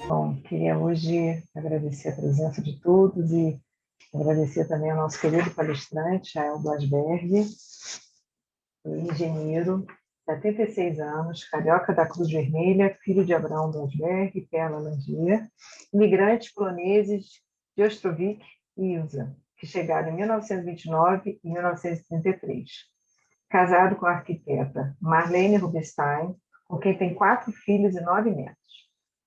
Bom, queria hoje agradecer a presença de todos e agradecer também ao nosso querido palestrante, Jael Blasberg, engenheiro, 76 anos, carioca da Cruz Vermelha, filho de Abraão Blasberg e Perla Langier, imigrantes poloneses de Ostrovik e Ilza, que chegaram em 1929 e 1933. Casado com a arquiteta Marlene Rubinstein, com quem tem 4 filhos e 9 netos.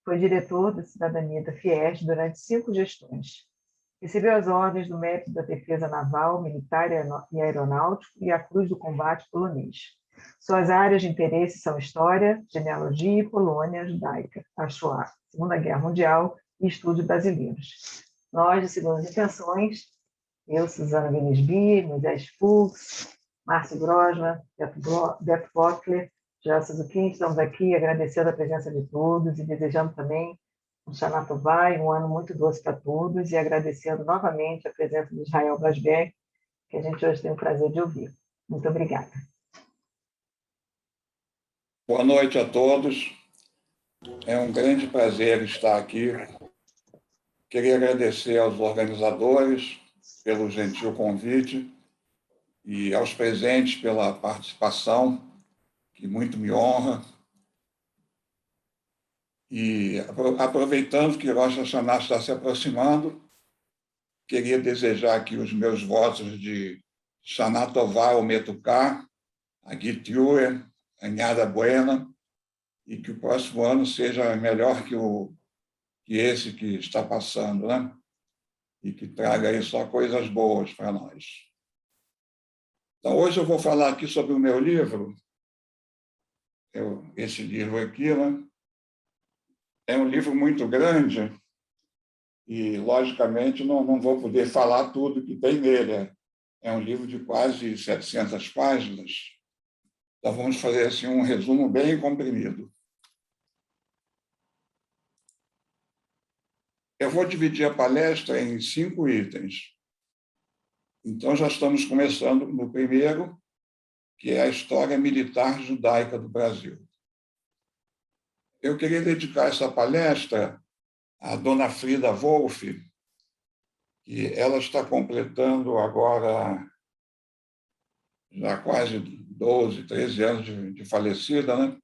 Foi diretor da Cidadania da Fies durante 5 gestões. Recebeu as ordens do Mérito da Defesa Naval, Militar e Aeronáutico e a Cruz do Combate polonês. Suas áreas de interesse são História, Genealogia e Polônia Judaica, a Shoah, Segunda Guerra Mundial e Estudos Brasileiros. Nós, de Segundas Intenções, eu, Suzana Venesby, Moisés Fuchs, Márcio Grosma, Beto Bockler, Joel Suzuki, estamos aqui agradecendo a presença de todos e desejando também um Shana Tová e um ano muito doce para todos e agradecendo novamente a presença de Israel Blasberg, que a gente hoje tem o prazer de ouvir. Muito obrigada. Boa noite a todos. É um grande prazer estar aqui. Queria agradecer aos organizadores pelo gentil convite e aos presentes pela participação, que muito me honra. E aproveitando que Rosh Hashanah está se aproximando, queria desejar aqui os meus votos de Shana Tová ou Metuká, Agit Yue, Anyada Buena, e que o próximo ano seja melhor que esse que está passando, né? E que traga aí só coisas boas para nós. Então, hoje eu vou falar aqui sobre o meu livro. Esse livro aqui, né? É um livro muito grande e, logicamente, não vou poder falar tudo que tem nele. É um livro de quase 700 páginas. Então, vamos fazer assim, um resumo bem comprimido. Eu vou dividir a palestra em 5 itens. Então, já estamos começando no primeiro, que é a história militar judaica do Brasil. Eu queria dedicar essa palestra à dona Frida Wolff, que ela está completando agora já quase 12, 13 anos de falecida, né?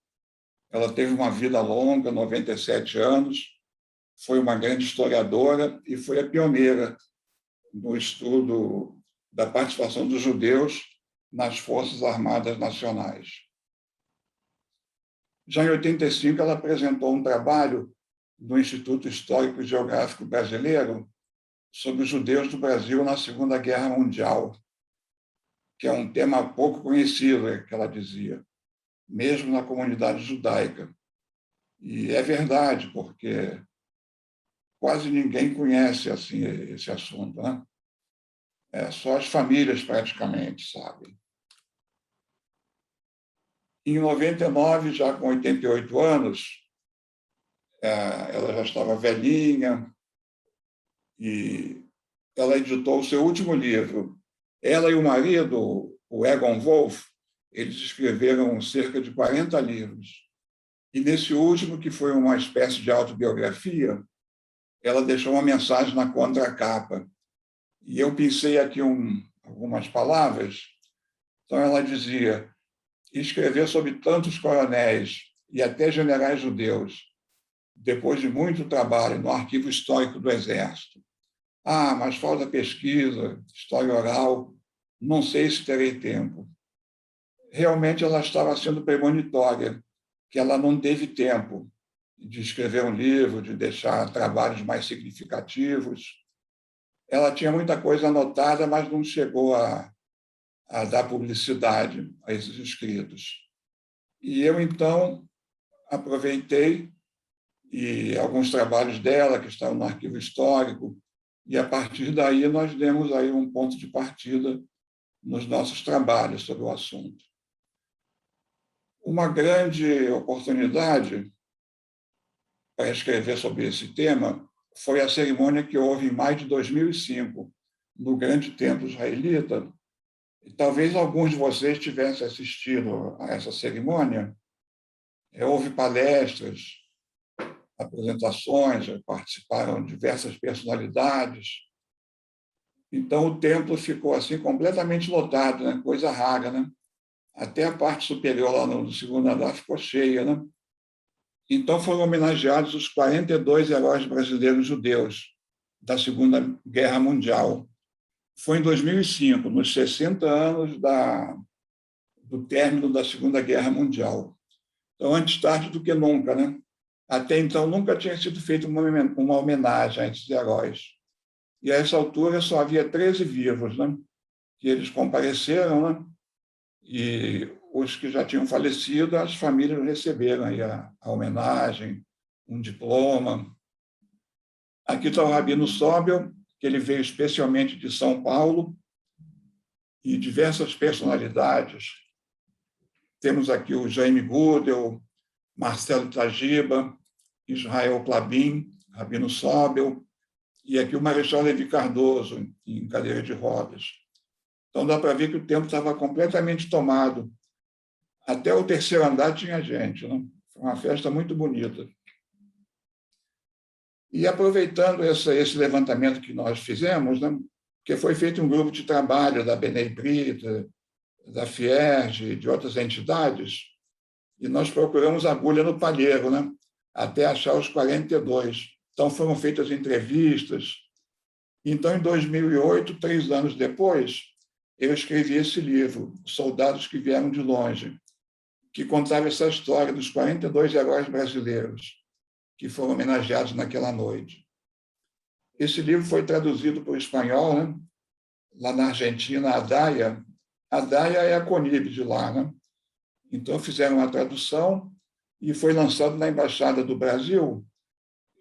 Ela teve uma vida longa, 97 anos, foi uma grande historiadora e foi a pioneira no estudo da participação dos judeus nas Forças Armadas Nacionais. Já em 85, ela apresentou um trabalho no Instituto Histórico e Geográfico Brasileiro sobre os judeus do Brasil na Segunda Guerra Mundial, que é um tema pouco conhecido, que ela dizia, mesmo na comunidade judaica. E é verdade, porque quase ninguém conhece assim esse assunto, né? Só as famílias praticamente sabem. Em 99, já com 88 anos, ela já estava velhinha e ela editou o seu último livro. Ela e o marido, o Egon Wolff, eles escreveram cerca de 40 livros. E nesse último, que foi uma espécie de autobiografia, ela deixou uma mensagem na contracapa. E eu pensei aqui algumas palavras. Então, ela dizia: escrever sobre tantos coronéis e até generais judeus, depois de muito trabalho no arquivo histórico do Exército. Mas falta pesquisa, história oral, não sei se terei tempo. Realmente ela estava sendo premonitória, que ela não teve tempo de escrever um livro, de deixar trabalhos mais significativos. Ela tinha muita coisa anotada, mas não chegou a dar publicidade a esses escritos. E eu, então, aproveitei e alguns trabalhos dela, que estavam no arquivo histórico, e, a partir daí, nós demos aí um ponto de partida nos nossos trabalhos sobre o assunto. Uma grande oportunidade para escrever sobre esse tema foi a cerimônia que houve em maio de 2005, no Grande Templo Israelita. E talvez alguns de vocês tivessem assistido a essa cerimônia. Houve palestras, apresentações, participaram diversas personalidades. Então, o templo ficou assim completamente lotado, né? Coisa rara, né? Até a parte superior, lá no segundo andar, ficou cheia, né? Então, foram homenageados os 42 heróis brasileiros judeus da Segunda Guerra Mundial. Foi em 2005, nos 60 anos do término da Segunda Guerra Mundial. Então, antes tarde do que nunca, né? Até então, nunca tinha sido feita uma homenagem a esses heróis. E, a essa altura, só havia 13 vivos, né? Que eles compareceram, né? E os que já tinham falecido, as famílias receberam aí a homenagem, um diploma. Aqui está o Rabino Sobel, que ele veio especialmente de São Paulo, e diversas personalidades. Temos aqui o Jaime Gudel, Marcelo Tajiba, Israel Klabin, Rabino Sobel, e aqui o Marechal Levi Cardoso, em cadeira de rodas. Então, dá para ver que o templo estava completamente tomado. Até o terceiro andar tinha gente, né? Foi uma festa muito bonita. E aproveitando esse levantamento que nós fizemos, né? Que foi feito um grupo de trabalho da Bnei Brit, da Fierge, de outras entidades, e nós procuramos agulha no palheiro, né? Até achar os 42. Então, foram feitas entrevistas. Então, em 2008, 3 anos depois, eu escrevi esse livro, Soldados que Vieram de Longe, que contava essa história dos 42 heróis brasileiros que foram homenageados naquela noite. Esse livro foi traduzido para o espanhol, né? Lá na Argentina, a DAIA. A DAIA é a CONIB de lá, né? Então, fizeram a tradução e foi lançado na Embaixada do Brasil.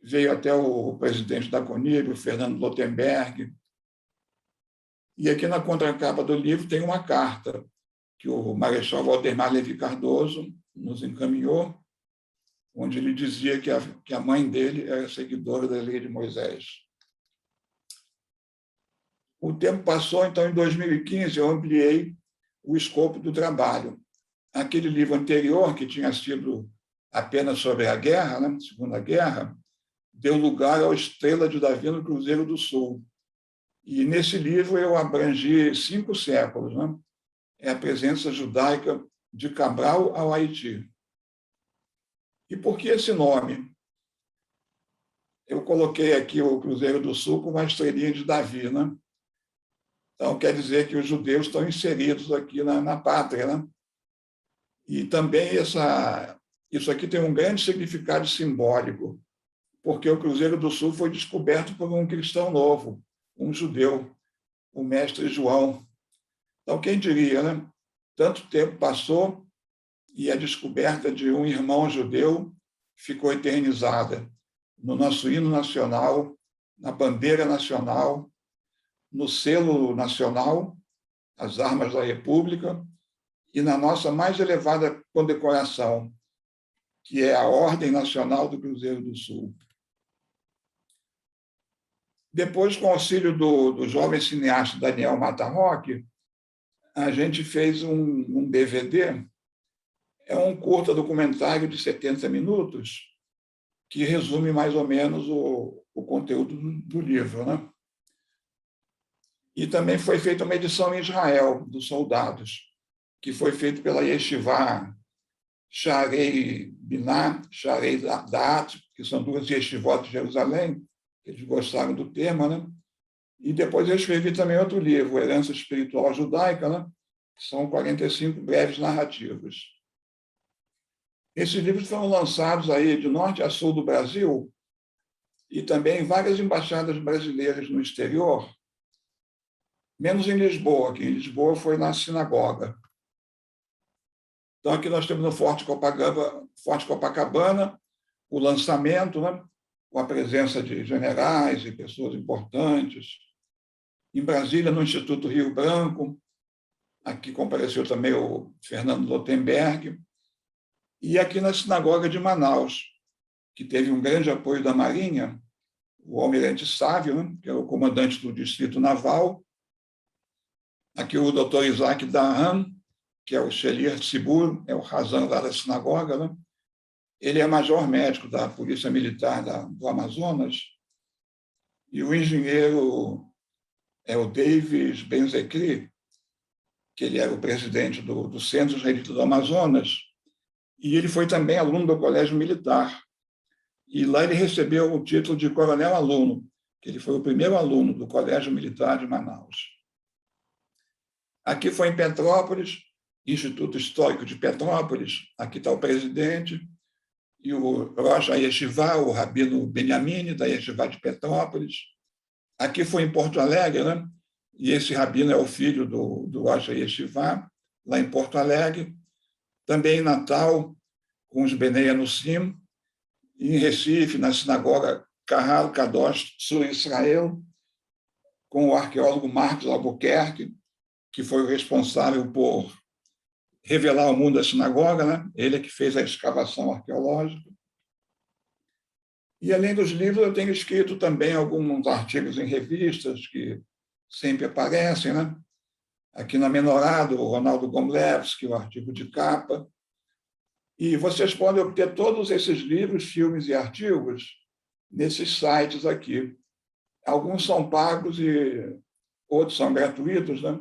Veio até o presidente da CONIB, o Fernando Lotenberg. E aqui na contracapa do livro tem uma carta que o Marechal Valdemar Levi Cardoso nos encaminhou, onde ele dizia que a mãe dele era seguidora da lei de Moisés. O tempo passou, então, em 2015, eu ampliei o escopo do trabalho. Aquele livro anterior, que tinha sido apenas sobre a guerra, né, Segunda Guerra, deu lugar ao Estrela de Davi no Cruzeiro do Sul. E, nesse livro, eu abrangi 5 séculos, né? É a presença judaica de Cabral ao Haiti. E por que esse nome? Eu coloquei aqui o Cruzeiro do Sul com uma estrelinha de Davi, né? Então, quer dizer que os judeus estão inseridos aqui na pátria, né? E também isso aqui tem um grande significado simbólico, porque o Cruzeiro do Sul foi descoberto por um cristão novo, um judeu, o mestre João. Então, quem diria, né? Tanto tempo passou e a descoberta de um irmão judeu ficou eternizada no nosso hino nacional, na bandeira nacional, no selo nacional, as armas da República, e na nossa mais elevada condecoração, que é a Ordem Nacional do Cruzeiro do Sul. Depois, com o auxílio do jovem cineasta Daniel Matarroque, a gente fez um DVD, é um curta documentário de 70 minutos, que resume mais ou menos o conteúdo do livro, né? E também foi feita uma edição em Israel, dos Soldados, que foi feito pela Yeshivá Sharei Binah, Sharei Da'at, que são 2 yeshivot de Jerusalém, eles gostaram do tema, né? E depois eu escrevi também outro livro, Herança Espiritual Judaica, né? Que são 45 breves narrativas. Esses livros foram lançados aí de norte a sul do Brasil e também em várias embaixadas brasileiras no exterior, menos em Lisboa, que em Lisboa foi na sinagoga. Então, aqui nós temos no Forte Copacabana o lançamento, né, com a presença de generais e pessoas importantes. Em Brasília, no Instituto Rio Branco, aqui compareceu também o Fernando Lotenberg. E aqui na Sinagoga de Manaus, que teve um grande apoio da Marinha, o almirante Sávio, né, que é o comandante do Distrito Naval. Aqui o doutor Isaac Dahan, que é o Shelir Tzibur, é o Razan lá da sinagoga, né? ele é major médico da Polícia Militar do Amazonas, e o engenheiro é o Davis Benzecri, que ele era o presidente do Centro Israelita do Amazonas, e ele foi também aluno do Colégio Militar. E lá ele recebeu o título de coronel-aluno, que ele foi o primeiro aluno do Colégio Militar de Manaus. Aqui foi em Petrópolis, Instituto Histórico de Petrópolis, aqui está o presidente, e o Rosh Yeshiva, o rabino Benjamini, da Yeshiva de Petrópolis. Aqui foi em Porto Alegre, né? E esse rabino é o filho do Rosh Yeshiva, lá em Porto Alegre. Também em Natal, com os Benei Anusim, e em Recife, na sinagoga Kahal Kadosh Tzur Israel, com o arqueólogo Marcos Albuquerque, que foi o responsável por revelar ao mundo a sinagoga, né? Ele é que fez a escavação arqueológica. E, além dos livros, eu tenho escrito também alguns artigos em revistas que sempre aparecem, né? Aqui na Menorá, do Ronaldo Gomlewski, o artigo de capa. E vocês podem obter todos esses livros, filmes e artigos nesses sites aqui. Alguns são pagos e outros são gratuitos, né?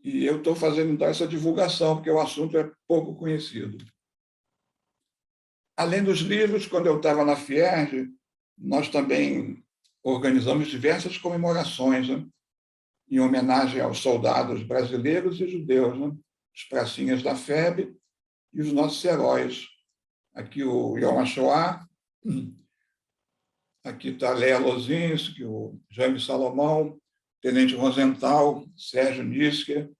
E eu estou fazendo então essa divulgação, porque o assunto é pouco conhecido. Além dos livros, quando eu estava na Fierj, nós também organizamos diversas comemorações, né? Em homenagem aos soldados brasileiros e judeus, né? Os pracinhas da FEB e os nossos heróis. Aqui o Yom HaShoah, aqui está a Lea Lozinski, o Jaime Salomão, Tenente Rosenthal, Sérgio Nisker,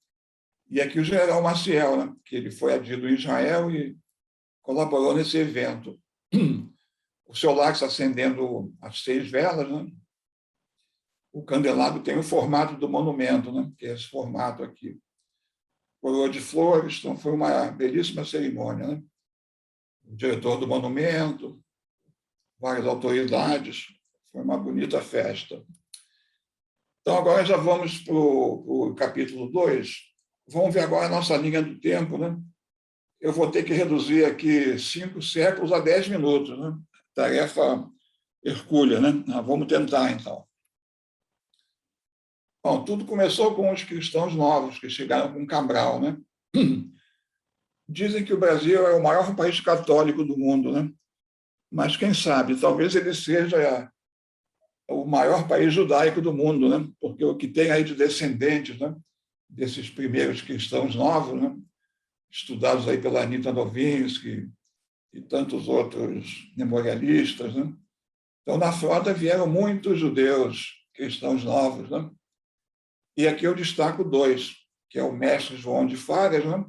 e aqui o general Maciel, né? Que ele foi adido em Israel e colaborou nesse evento. O seu lar está acendendo as 6 velas, né? O candelabro tem o formato do monumento, né? Que é esse formato aqui. Coroa de flores, então foi uma belíssima cerimônia, né? O diretor do monumento, várias autoridades, foi uma bonita festa. Então, agora já vamos para o capítulo 2. Vamos ver agora a nossa linha do tempo, né? Eu vou ter que reduzir aqui 5 séculos a 10 minutos, né? Tarefa hercúlea, né? Vamos tentar, então. Bom, tudo começou com os cristãos novos, que chegaram com Cabral, né? Dizem que o Brasil é o maior país católico do mundo, né? Mas quem sabe, talvez ele seja o maior país judaico do mundo, né? Porque o que tem aí de descendentes, né? Desses primeiros cristãos novos, né? Estudados aí pela Anita Novinsky e tantos outros memorialistas, né? Então, na frota vieram muitos judeus cristãos novos, né? E aqui eu destaco 2, que é o mestre João de Fagas, né?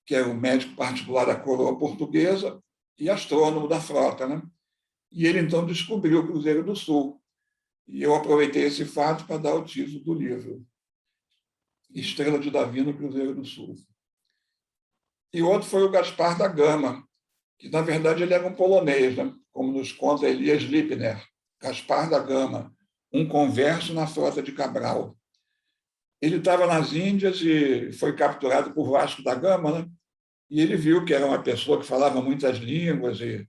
Que é o médico particular da coroa portuguesa e astrônomo da frota, né? E ele, então, descobriu o Cruzeiro do Sul. E eu aproveitei esse fato para dar o título do livro, Estrela de Davi no Cruzeiro do Sul. E outro foi o Gaspar da Gama, que, na verdade, ele era um polonês, né? Como nos conta Elias Lipner. Gaspar da Gama, um converso na frota de Cabral. Ele estava nas Índias e foi capturado por Vasco da Gama, né? E ele viu que era uma pessoa que falava muitas línguas e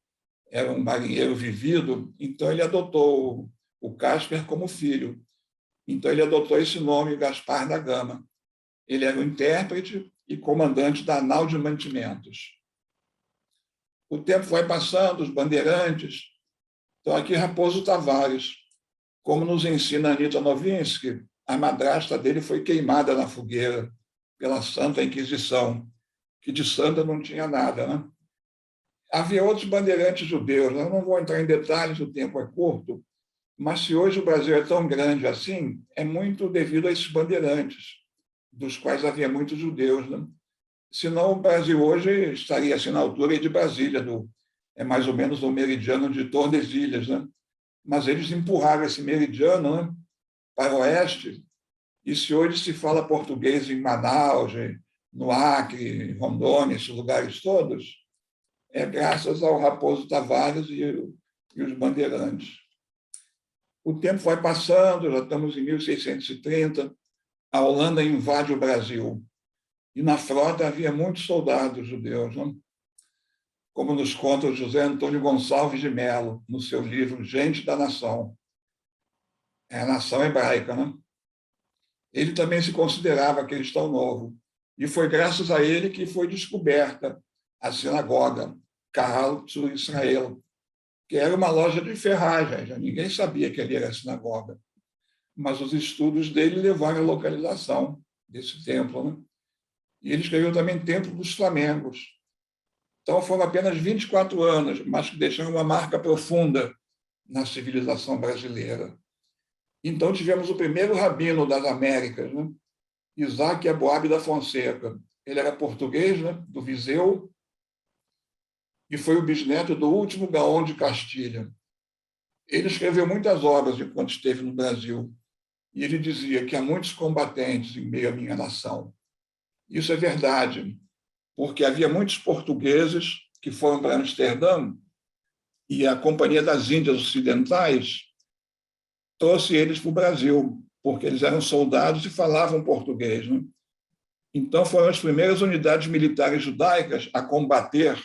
era um marinheiro vivido, então ele adotou o Casper como filho. Então ele adotou esse nome, Gaspar da Gama. Ele era o intérprete e comandante da nau de mantimentos. O tempo foi passando, os bandeirantes. Então aqui Raposo Tavares, como nos ensina Anita Novinsky, a madrasta dele foi queimada na fogueira pela Santa Inquisição, que de santa não tinha nada, né? Havia outros bandeirantes judeus, eu não vou entrar em detalhes, o tempo é curto, mas se hoje o Brasil é tão grande assim, é muito devido a esses bandeirantes, dos quais havia muitos judeus, né? Senão o Brasil hoje estaria assim na altura de Brasília, é mais ou menos o meridiano de Tordesilhas, né? Mas eles empurraram esse meridiano, né, para o oeste, e se hoje se fala português em Manaus, no Acre, Rondônia, esses lugares todos, é graças ao Raposo Tavares e os bandeirantes. O tempo foi passando, já estamos em 1630, a Holanda invade o Brasil, e na frota havia muitos soldados judeus, né? como nos conta o José Antônio Gonçalves de Mello, no seu livro Gente da Nação. É a nação hebraica, né? Ele também se considerava cristão novo. E foi graças a ele que foi descoberta a sinagoga Kahal Tzur Israel, que era uma loja de ferragens. Ninguém sabia que ali era a sinagoga. Mas os estudos dele levaram à localização desse templo, né? E ele escreveu também Templo dos Flamengos. Então, foram apenas 24 anos, mas que deixaram uma marca profunda na civilização brasileira. Então, tivemos o primeiro rabino das Américas, né? Isaac Aboab da Fonseca. Ele era português, né? Do Viseu, e foi o bisneto do último Gaon de Castilha. Ele escreveu muitas obras enquanto esteve no Brasil, e ele dizia que há muitos combatentes em meio à minha nação. Isso é verdade, porque havia muitos portugueses que foram para Amsterdã e a Companhia das Índias Ocidentais trouxe eles para o Brasil, porque eles eram soldados e falavam português, né? Então, foram as primeiras unidades militares judaicas a combater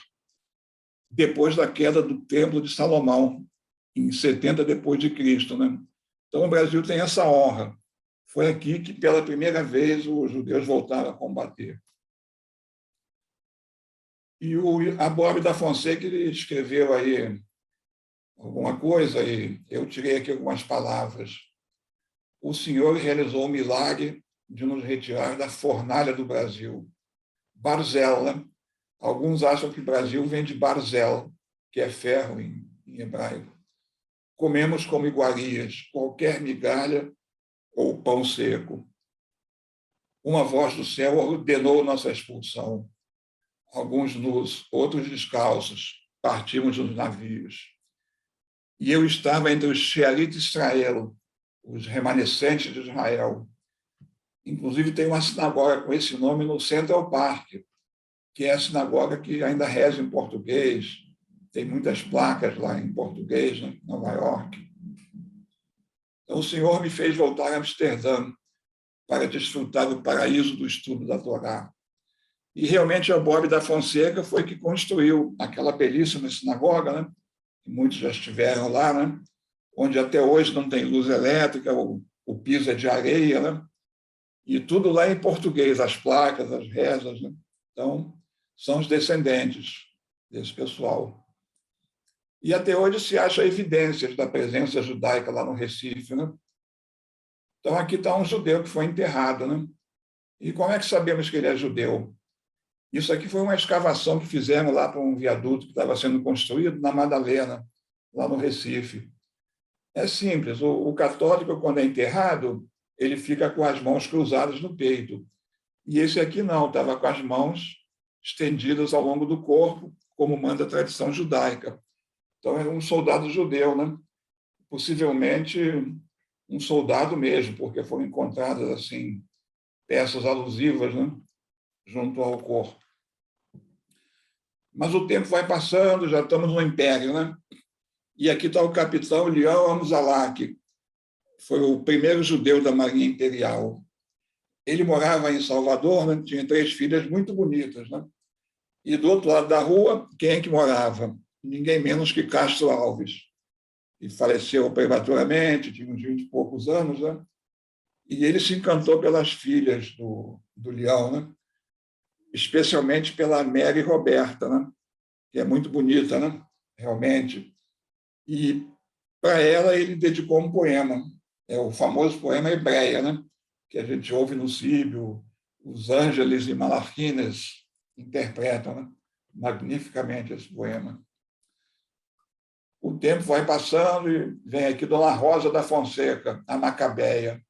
depois da queda do Templo de Salomão, em 70 depois de Cristo, né? Então, o Brasil tem essa honra. Foi aqui que, pela primeira vez, os judeus voltaram a combater. E o Aboab da Fonseca ele escreveu aí alguma coisa, e eu tirei aqui algumas palavras. O Senhor realizou o milagre de nos retirar da fornalha do Brasil. Barzel, né? Alguns acham que Brasil vem de Barzel, que é ferro em hebraico. Comemos como iguarias, qualquer migalha ou pão seco. Uma voz do céu ordenou nossa expulsão. Alguns nus, outros descalços, partimos dos navios. E eu estava entre os Shearit Israel, os remanescentes de Israel. Inclusive, tem uma sinagoga com esse nome no Central Park, que é a sinagoga que ainda reza em português. Tem muitas placas lá em português, né, em Nova York. Então, o Senhor me fez voltar a Amsterdã para desfrutar do paraíso do estudo da Torá. E realmente o Bob da Fonseca foi que construiu aquela belíssima sinagoga, né? Muitos já estiveram lá, né? Onde até hoje não tem luz elétrica, o piso é de areia, né? E tudo lá em português, as placas, as rezas, né? Então, são os descendentes desse pessoal. E até hoje se acha evidências da presença judaica lá no Recife, né? Então, aqui está um judeu que foi enterrado, né? E como é que sabemos que ele é judeu? Isso aqui foi uma escavação que fizeram lá para um viaduto que estava sendo construído na Madalena, lá no Recife. É simples, o católico, quando é enterrado, ele fica com as mãos cruzadas no peito. E esse aqui não, estava com as mãos estendidas ao longo do corpo, como manda a tradição judaica. Então, era um soldado judeu, né? Possivelmente um soldado mesmo, porque foram encontradas assim peças alusivas, né, junto ao corpo. Mas o tempo vai passando, já estamos no Império, né? E aqui está o capitão Lião Amzalá, que foi o primeiro judeu da Marinha Imperial. Ele morava em Salvador, né? Tinha 3 filhas muito bonitas, né? E do outro lado da rua, quem é que morava? Ninguém menos que Castro Alves. Ele faleceu prematuramente, tinha uns 20 e poucos anos, né? E ele se encantou pelas filhas do Leão, né? Especialmente pela Mary Roberta, né? Que é muito bonita, né? Realmente. E para ela ele dedicou um poema, é o famoso poema Hebreia, né? Que a gente ouve no Síbio, os Ângeles e Malarquines interpretam, né? Magnificamente esse poema. O tempo vai passando e vem aqui Dona Rosa da Fonseca, a Macabeia,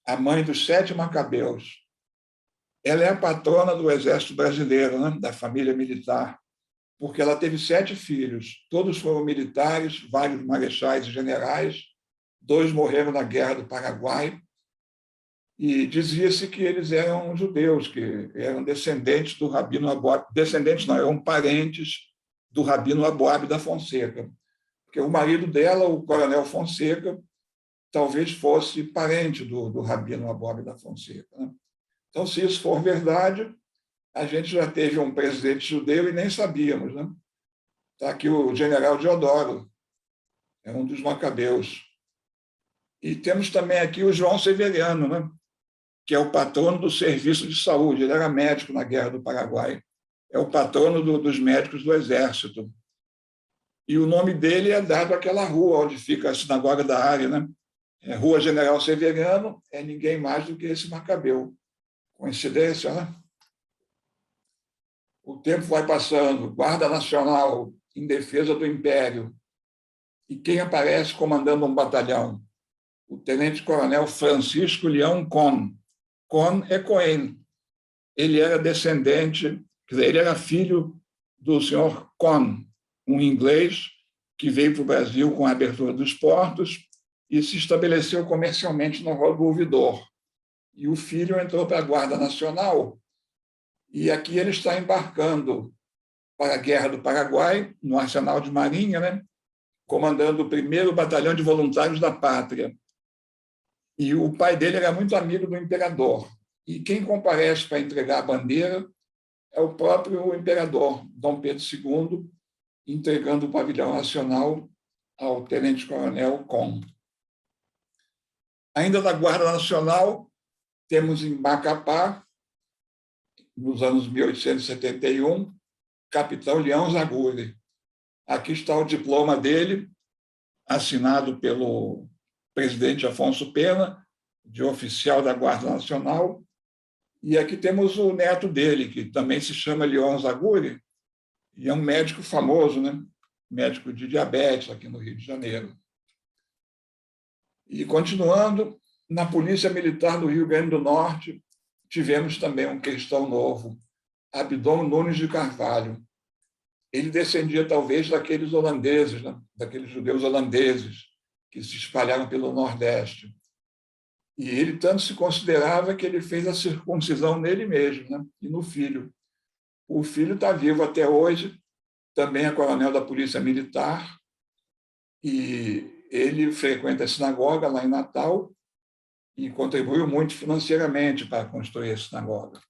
a mãe dos 7 macabeus. Ela é a patrona do Exército Brasileiro, né? Da família militar, porque ela teve 7 filhos. Todos foram militares, vários marechais e generais. 2 morreram na Guerra do Paraguai. E dizia-se que eles eram judeus, que eram descendentes do Rabino Aboab. Descendentes não, eram parentes do Rabino Aboab da Fonseca. Porque o marido dela, o coronel Fonseca, talvez fosse parente do Rabino Aboab da Fonseca, né? Então, se isso for verdade, a gente já teve um presidente judeu e nem sabíamos, né? Está aqui o general Deodoro, é um dos macabeus. E temos também aqui o João Severiano, né? Que é o patrono do serviço de saúde. Ele era médico na Guerra do Paraguai. É o patrono dos médicos do Exército. E o nome dele é dado àquela rua onde fica a sinagoga da área, né? É Rua General Severiano, é ninguém mais do que esse macabeu. Coincidência, né? O tempo vai passando, Guarda Nacional em defesa do Império. E quem aparece comandando um batalhão? O tenente-coronel Francisco Leão Kohn. Kohn é Cohen. Ele era descendente, quer dizer, ele era filho do senhor Kohn, um inglês que veio para o Brasil com a abertura dos portos e se estabeleceu comercialmente no Rolo do Ouvidor. E o filho entrou para a Guarda Nacional e aqui ele está embarcando para a Guerra do Paraguai, no Arsenal de Marinha, né? Comandando o 1º Batalhão de Voluntários da Pátria. E o pai dele era muito amigo do imperador. E quem comparece para entregar a bandeira é o próprio imperador, Dom Pedro II, entregando o pavilhão nacional ao tenente-coronel Kohn. Ainda na Guarda Nacional, temos em Macapá, nos anos 1871, capitão Leão Zaguri. Aqui está o diploma dele, assinado pelo presidente Afonso Pena, de oficial da Guarda Nacional. E aqui temos o neto dele, que também se chama Leão Zaguri, e é um médico famoso, né? Médico de diabetes aqui no Rio de Janeiro. E continuando, na Polícia Militar do Rio Grande do Norte, tivemos também um cristão novo, Abdon Nunes de Carvalho. Ele descendia talvez daqueles holandeses, né? Daqueles judeus holandeses que se espalharam pelo Nordeste. E ele tanto se considerava que ele fez a circuncisão nele mesmo, né? E no filho. O filho está vivo até hoje, também é coronel da Polícia Militar, e ele frequenta a sinagoga lá em Natal e contribuiu muito financeiramente para construir a sinagoga.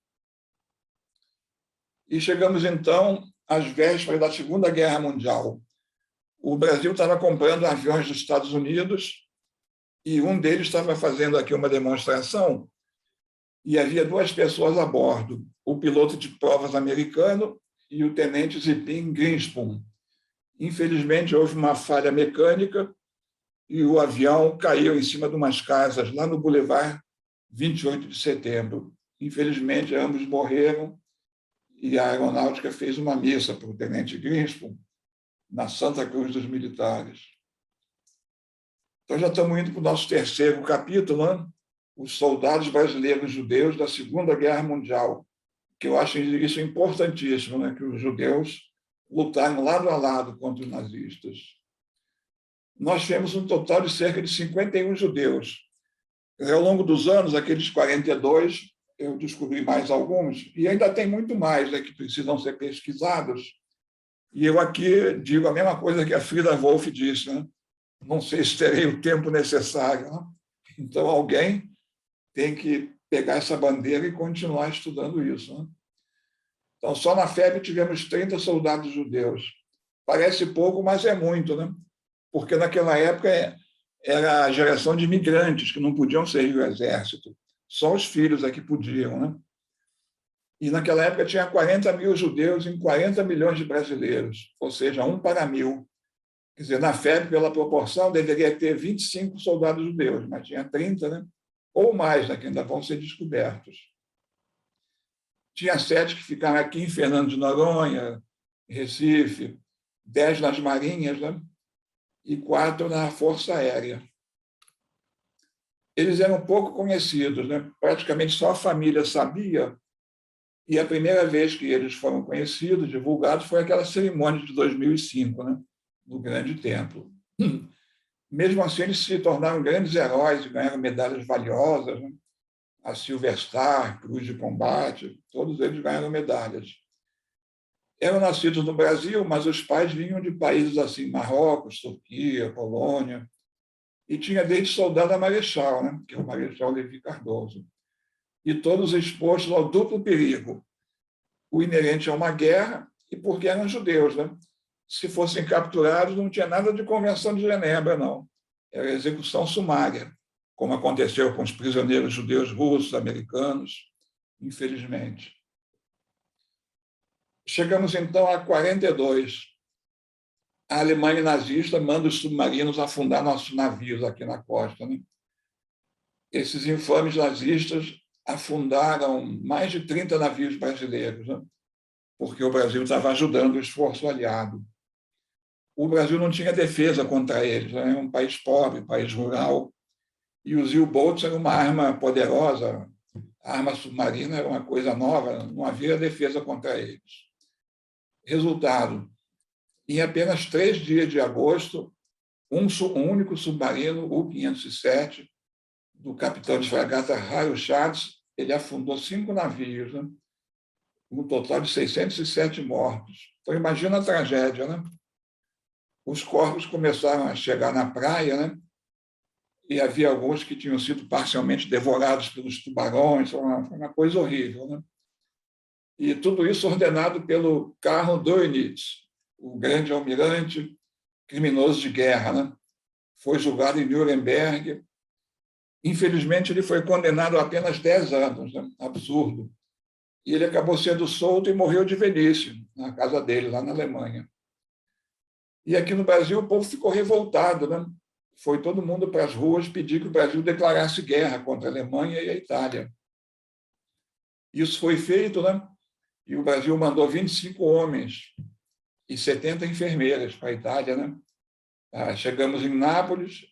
E chegamos, então, às vésperas da Segunda Guerra Mundial. O Brasil estava comprando aviões dos Estados Unidos e um deles estava fazendo aqui uma demonstração e havia 2 pessoas a bordo, o piloto de provas americano e o tenente Zipin Grinspoon. Infelizmente, houve uma falha mecânica e o avião caiu em cima de umas casas lá no Boulevard 28 de Setembro. Infelizmente, ambos morreram e a aeronáutica fez uma missa para o tenente Grinspoon na Santa Cruz dos Militares. Então, já estamos indo para o nosso 3º capítulo, né? Os soldados brasileiros judeus da Segunda Guerra Mundial, que eu acho isso importantíssimo, né? Que os judeus lutaram lado a lado contra os nazistas. Nós tivemos um total de cerca de 51 judeus. Ao longo dos anos, aqueles 42, eu descobri mais alguns, e ainda tem muito mais, né, que precisam ser pesquisados. E eu aqui digo a mesma coisa que a Frida Wolf disse, né? Não sei se terei o tempo necessário. Né? Então, alguém tem que pegar essa bandeira e continuar estudando isso. Né? Então, só na FEB tivemos 30 soldados judeus. Parece pouco, mas é muito, né? Porque naquela época era a geração de imigrantes que não podiam servir o exército. Só os filhos é que podiam. Né? E naquela época tinha 40 mil judeus em 40 milhões de brasileiros, ou seja, 1 para 1000. Quer dizer, na FEB, pela proporção, deveria ter 25 soldados judeus, mas tinha 30, né? Ou mais, né? Que ainda vão ser descobertos. Tinha 7 que ficaram aqui em Fernando de Noronha, Recife, 10 nas Marinhas, né? E 4 na Força Aérea. Eles eram pouco conhecidos, né? Praticamente só a família sabia, e a primeira vez que eles foram conhecidos, divulgados, foi aquela cerimônia de 2005, né? No Grande Templo. Mesmo assim, eles se tornaram grandes heróis e ganharam medalhas valiosas, né? A Silver Star, Cruz de Combate, todos eles ganharam medalhas. Eram nascidos no Brasil, mas os pais vinham de países assim, Marrocos, Turquia, Polônia, e tinha desde soldado a marechal, né? Que é o Marechal Levi Cardoso. E todos expostos ao duplo perigo, o inerente a uma guerra e porque eram judeus, né? Se fossem capturados, não tinha nada de Convenção de Genebra, não. Era execução sumária, como aconteceu com os prisioneiros judeus russos, americanos, infelizmente. Chegamos, então, a 42. A Alemanha nazista manda os submarinos afundar nossos navios aqui na costa, né? Esses infames nazistas afundaram mais de 30 navios brasileiros, né? Porque o Brasil estava ajudando o esforço aliado. O Brasil não tinha defesa contra eles, né? É um país pobre, país rural, e os U-boats eram uma arma poderosa, a arma submarina era uma coisa nova, não havia defesa contra eles. Resultado, em apenas 3 dias de agosto, um único submarino, o U-507, do capitão de fragata Raio Chats, ele afundou 5 navios, né? Um total de 607 mortos. Então, imagina a tragédia, né? Os corpos começaram a chegar na praia, né? E havia alguns que tinham sido parcialmente devorados pelos tubarões, foi uma coisa horrível, né? E tudo isso ordenado pelo Karl Dönitz, o grande almirante criminoso de guerra, né? Foi julgado em Nuremberg. Infelizmente, ele foi condenado a apenas 10 anos, né? Absurdo. E ele acabou sendo solto e morreu de velhice, na casa dele, lá na Alemanha. E aqui no Brasil o povo ficou revoltado, né? Foi todo mundo para as ruas pedir que o Brasil declarasse guerra contra a Alemanha e a Itália. Isso foi feito, né? E o Brasil mandou 25 homens e 70 enfermeiras para a Itália, né? Chegamos em Nápoles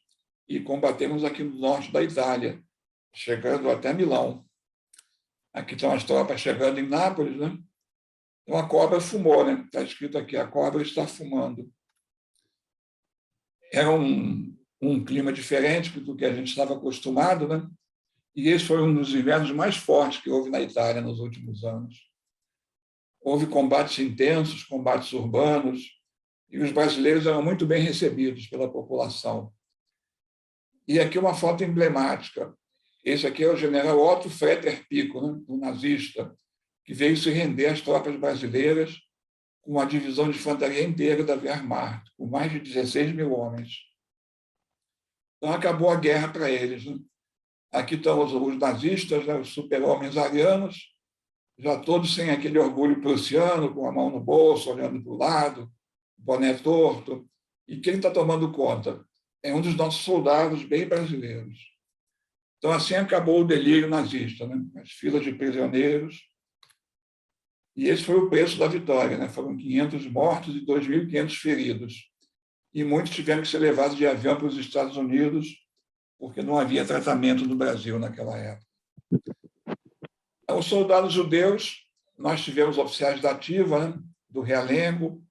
e combatemos aqui no norte da Itália, chegando até Milão. Aqui estão as tropas chegando em Nápoles, né? Então a cobra fumou, né? Está escrito aqui, a cobra está fumando. Era um clima diferente do que a gente estava acostumado, né? E esse foi um dos invernos mais fortes que houve na Itália nos últimos anos. Houve combates intensos, combates urbanos, e os brasileiros eram muito bem recebidos pela população. E aqui uma foto emblemática. Esse aqui é o general Otto Fretter Pico, né? Um nazista, que veio se render às tropas brasileiras com uma divisão de infantaria inteira da Wehrmacht, com mais de 16 mil homens. Então, acabou a guerra para eles, né? Aqui estão os nazistas, né? Os super-homens arianos, já todos sem aquele orgulho prussiano, com a mão no bolso, olhando para o lado, boné torto. E quem está tomando conta? É um dos nossos soldados bem brasileiros. Então, assim acabou o delírio nazista, né? As filas de prisioneiros. E esse foi o preço da vitória, né? Foram 500 mortos e 2.500 feridos. E muitos tiveram que ser levados de avião para os Estados Unidos, porque não havia tratamento no Brasil naquela época. Os soldados judeus, nós tivemos oficiais da ativa, né? Do Realengo,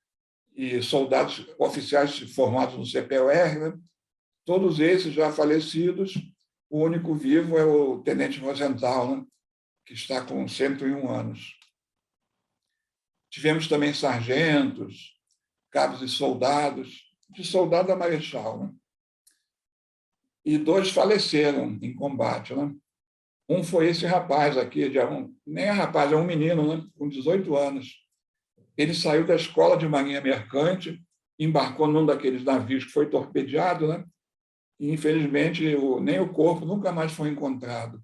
e soldados oficiais formados no CPOR, né? Todos esses já falecidos. O único vivo é o tenente Rosenthal, né? Que está com 101 anos. Tivemos também sargentos, cabos e soldados, de soldado a marechal, né? E 2 faleceram em combate, né? Um foi esse rapaz aqui, nem é rapaz, é um menino, né? Com 18 anos. Ele saiu da escola de marinha mercante, embarcou num daqueles navios que foi torpedeado, né? E, infelizmente, nem o corpo nunca mais foi encontrado.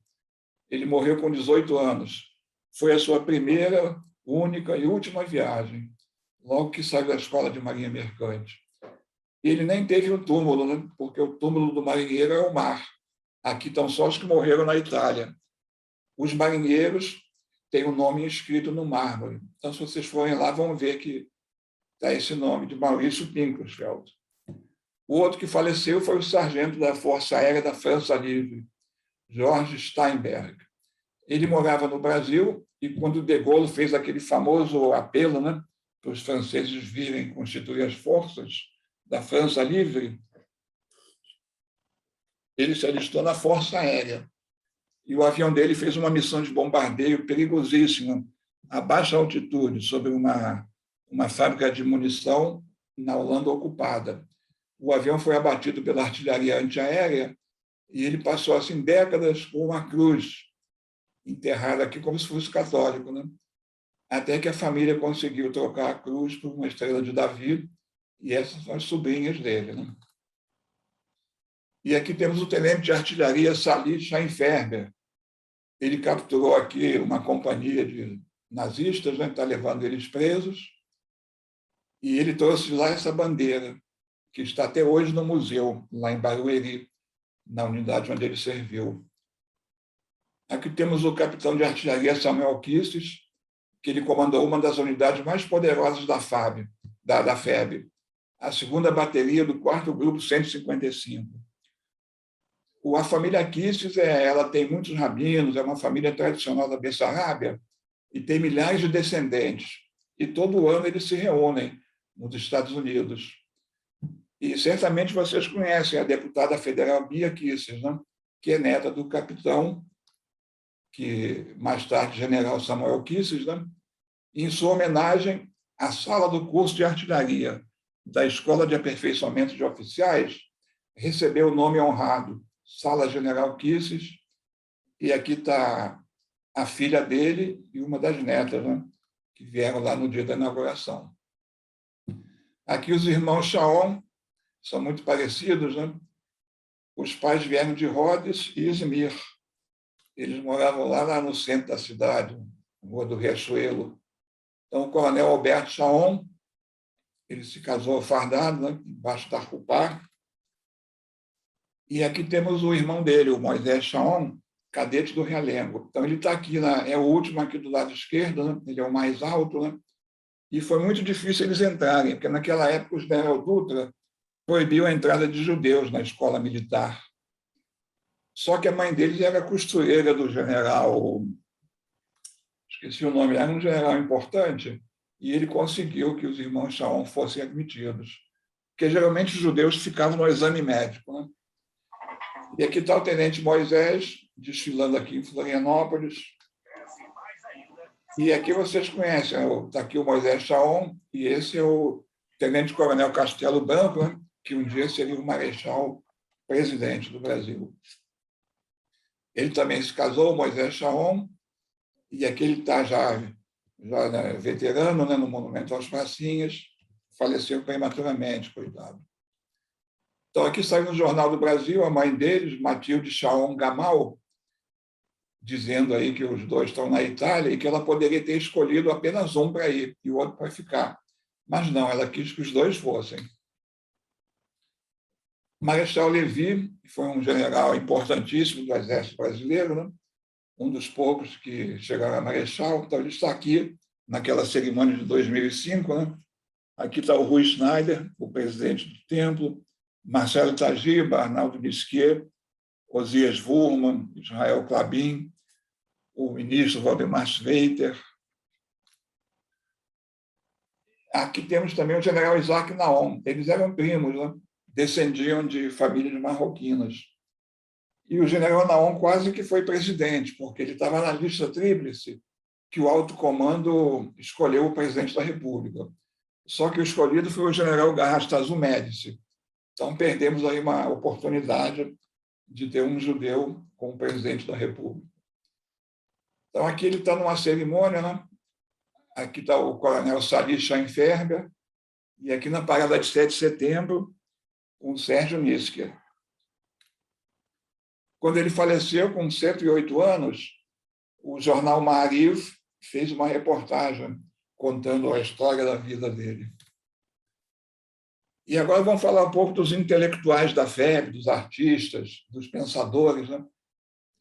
Ele morreu com 18 anos. Foi a sua primeira, única e última viagem, logo que saiu da escola de marinha mercante. Ele nem teve um túmulo, né? Porque o túmulo do marinheiro é o mar. Aqui estão só os que morreram na Itália. Os marinheiros têm o nome escrito no mármore. Então, se vocês forem lá, vão ver que está esse nome, de Maurício Pinkelfeld. O outro que faleceu foi o sargento da Força Aérea da França Livre, Georges Steinberg. Ele morava no Brasil e, quando de Gaulle fez aquele famoso apelo, né, para os franceses virem constituir as forças da França Livre, ele se alistou na Força Aérea. E o avião dele fez uma missão de bombardeio perigosíssima, a baixa altitude, sobre uma fábrica de munição na Holanda ocupada. O avião foi abatido pela artilharia antiaérea e ele passou assim décadas com uma cruz enterrada aqui como se fosse católico, né? até que a família conseguiu trocar a cruz por uma estrela de Davi, e essas são as sobrinhas dele. Né? E aqui temos o tenente de artilharia Salih Scheinferber. Ele capturou aqui uma companhia de nazistas, né? Está levando eles presos, e ele trouxe lá essa bandeira, que está até hoje no museu, lá em Barueri, na unidade onde ele serviu. Aqui temos o capitão de artilharia Samuel Kisses, que ele comandou uma das unidades mais poderosas da FEB, a segunda bateria do 4º Grupo 155. A família Kisses ela tem muitos rabinos, é uma família tradicional da Bessarábia, e tem milhares de descendentes. E todo ano eles se reúnem nos Estados Unidos. E certamente vocês conhecem a deputada federal Bia Kisses, né? Que é neta do capitão, que mais tarde general Samuel Kisses, né? Em sua homenagem, a sala do curso de artilharia da Escola de Aperfeiçoamento de Oficiais recebeu o nome honrado, Sala General Kisses, e aqui está a filha dele e uma das netas, né? Que vieram lá no dia da inauguração. Aqui os irmãos Shaon são muito parecidos, né? Os pais vieram de Rhodes e Izmir. Eles moravam lá no centro da cidade, na Rua do Riachuelo. Então, o coronel Alberto Shaon, ele se casou fardado, né? Embaixo da Rupá. E aqui temos o irmão dele, o Moisés Shaon, cadete do Realengo. Então, ele está aqui, é o último aqui do lado esquerdo, né? Ele é o mais alto, né? E foi muito difícil eles entrarem, porque naquela época o general Dutra proibiu a entrada de judeus na escola militar. Só que a mãe deles era costureira do general, esqueci o nome, era um general importante, e ele conseguiu que os irmãos Shaon fossem admitidos. Porque geralmente os judeus ficavam no exame médico. Né? E aqui está o tenente Moisés, desfilando aqui em Florianópolis. E aqui vocês conhecem, está aqui o Moisés Shaon, e esse é o tenente-coronel Castelo Branco, né? Que um dia seria o marechal presidente do Brasil. Ele também se casou, Moisés Shaon, e aqui ele está já né, veterano, né, no Monumento às Pracinhas, faleceu prematuramente, coitado. Então, aqui saiu no Jornal do Brasil a mãe deles, Matilde Shaon Gamal, dizendo aí que os dois estão na Itália e que ela poderia ter escolhido apenas um para ir e o outro para ficar. Mas não, ela quis que os dois fossem. Marechal Levi foi um general importantíssimo do Exército Brasileiro, né? Um dos poucos que chegaram a marechal. Então, ele está aqui naquela cerimônia de 2005. Né? Aqui está o Rui Schneider, o presidente do templo, Marcelo Tagiba, Arnaldo Nisquier, Osias Wurman, Israel Klabin, o ministro Valdemar Schweiter. Aqui temos também o general Isaac Naum. Eles eram primos, né? Descendiam de famílias marroquinas. E o general Naum quase que foi presidente, porque ele estava na lista tríplice que o alto comando escolheu o presidente da República. Só que o escolhido foi o general Garrastazu Médici. Então, perdemos aí uma oportunidade de ter um judeu como presidente da República. Então, aqui ele está numa cerimônia, né? Aqui está o coronel Salih Scheinferber, e aqui na parada de 7 de setembro, o Sérgio Nisker. Quando ele faleceu, com 108 anos, o jornal Maariv fez uma reportagem contando a história da vida dele. E agora vamos falar um pouco dos intelectuais da FEB, dos artistas, dos pensadores, né?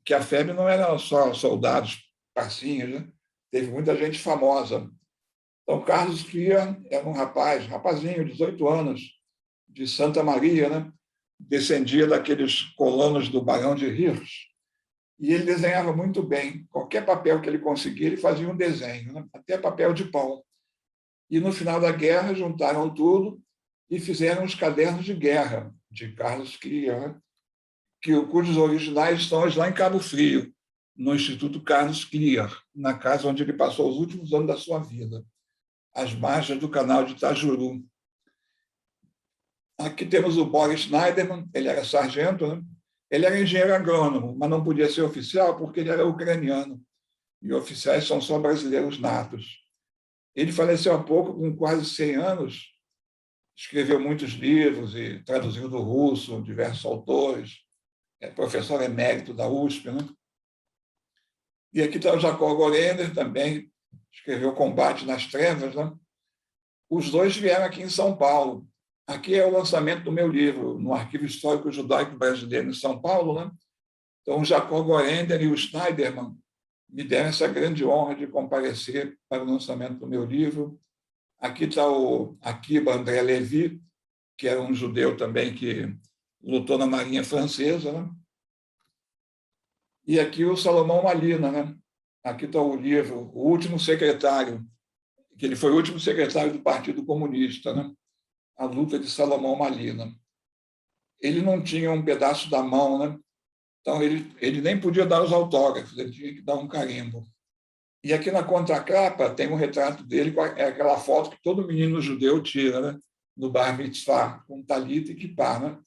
Que a FEB não era só soldados, parcinhos, né? Teve muita gente famosa. Então, Carlos Cria era um rapazinho, 18 anos, de Santa Maria, né? Descendia daqueles colonos do Barão de Hirsch, e ele desenhava muito bem. Qualquer papel que ele conseguia, ele fazia um desenho, né? Até papel de pau. E, no final da guerra, juntaram tudo e fizeram os cadernos de guerra de Carlos Cria, né? Cujos originais estão hoje lá em Cabo Frio, no Instituto Carlos Cria, na casa onde ele passou os últimos anos da sua vida, às margens do canal de Itajuru. Aqui temos o Boris Schneiderman, ele era sargento, né? Ele era engenheiro agrônomo, mas não podia ser oficial porque ele era ucraniano, e oficiais são só brasileiros natos. Ele faleceu há pouco, com quase 100 anos, escreveu muitos livros e traduziu do russo diversos autores, é professor emérito da USP, né? E aqui está o Jacob Gorender, também escreveu Combate nas Trevas, né? Os dois vieram aqui em São Paulo. Aqui é o lançamento do meu livro, no Arquivo Histórico Judaico Brasileiro em São Paulo, né? Então, o Jacob Gorender e o Schneiderman me deram essa grande honra de comparecer para o lançamento do meu livro. Aqui está o Akiba André Lévy, que era um judeu também que lutou na Marinha Francesa, né? E aqui o Salomão Malina, né? Aqui está o livro, o último secretário, que ele foi o último secretário do Partido Comunista, né? A luta de Salomão Malina. Ele não tinha um pedaço da mão, né? Então ele nem podia dar os autógrafos, ele tinha que dar um carimbo. E aqui na contracapa tem um retrato dele, é aquela foto que todo menino judeu tira, né? No Bar Mitzvah, com talita e kippá, né?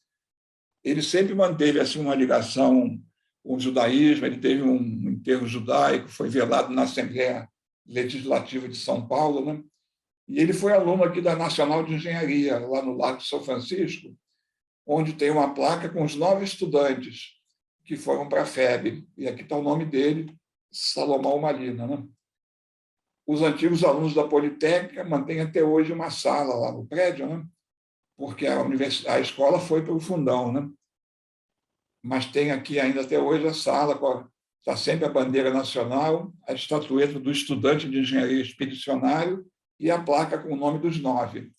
Ele sempre manteve assim uma ligação com o judaísmo, ele teve um enterro judaico, foi velado na Assembleia Legislativa de São Paulo, né? E ele foi aluno aqui da Nacional de Engenharia, lá no Largo de São Francisco, onde tem uma placa com os 9 estudantes que foram para a FEB. E aqui está o nome dele, Salomão Malina, né? Os antigos alunos da Politécnica mantêm até hoje uma sala lá no prédio, né? Porque a escola foi para o fundão, né? Mas tem aqui ainda até hoje a sala, está sempre a bandeira nacional, a estatueta do estudante de engenharia expedicionário e a placa com o nome dos 9.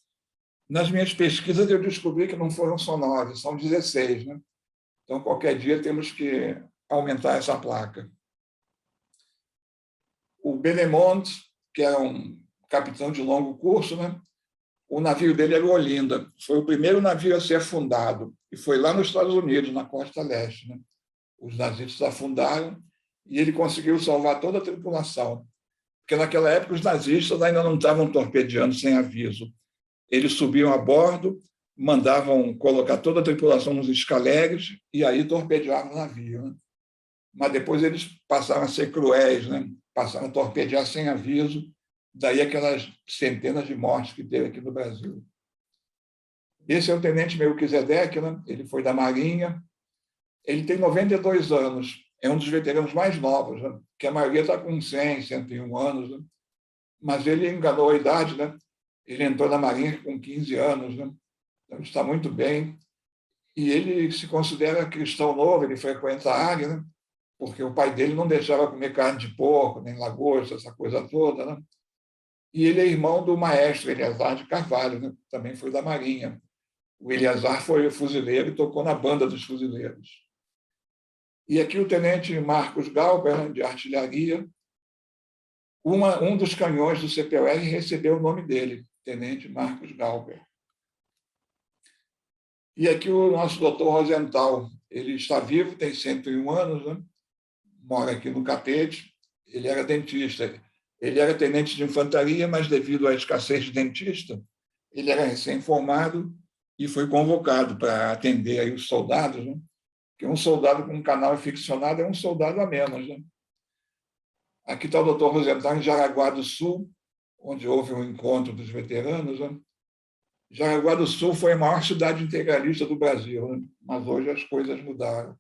Nas minhas pesquisas, eu descobri que não foram só 9, são 16, né? Então, qualquer dia temos que aumentar essa placa. O Benemont, que era um capitão de longo curso, né? O navio dele era o Olinda. Foi o primeiro navio a ser afundado. E foi lá nos Estados Unidos, na costa leste, né? Os nazistas afundaram e ele conseguiu salvar toda a tripulação. Porque naquela época os nazistas ainda não estavam torpedeando sem aviso. Eles subiam a bordo, mandavam colocar toda a tripulação nos escaleres e aí torpedeavam o navio, né? Mas depois eles passaram a ser cruéis, né? Passaram a torpedear sem aviso, daí aquelas centenas de mortes que teve aqui no Brasil. Esse é o tenente Melquisedeque, né? Ele foi da Marinha, ele tem 92 anos, é um dos veteranos mais novos, né? Que a maioria está com 100, 101 anos, né? Mas ele enganou a idade, né? Ele entrou na Marinha com 15 anos, né? Então está muito bem. E ele se considera cristão novo, ele frequenta a área, né? Porque o pai dele não deixava comer carne de porco, nem lagosta, essa coisa toda, né? E ele é irmão do maestro Eleazar de Carvalho, né? Também foi da Marinha. O Eleazar foi fuzileiro e tocou na banda dos fuzileiros. E aqui o tenente Marcos Galper, né, de artilharia, um dos canhões do CPOR recebeu o nome dele, tenente Marcos Galper. E aqui o nosso doutor Rosenthal, ele está vivo, tem 101 anos, né? Mora aqui no Catete, ele era dentista. Ele era tenente de infantaria, mas devido à escassez de dentista, ele era recém-formado e foi convocado para atender aí os soldados, né? Porque um soldado com um canal aficionado é um soldado a menos, né? Aqui está o doutor Rosenthal, em Jaraguá do Sul, onde houve um encontro dos veteranos, né? Jaraguá do Sul foi a maior cidade integralista do Brasil, né? Mas hoje as coisas mudaram.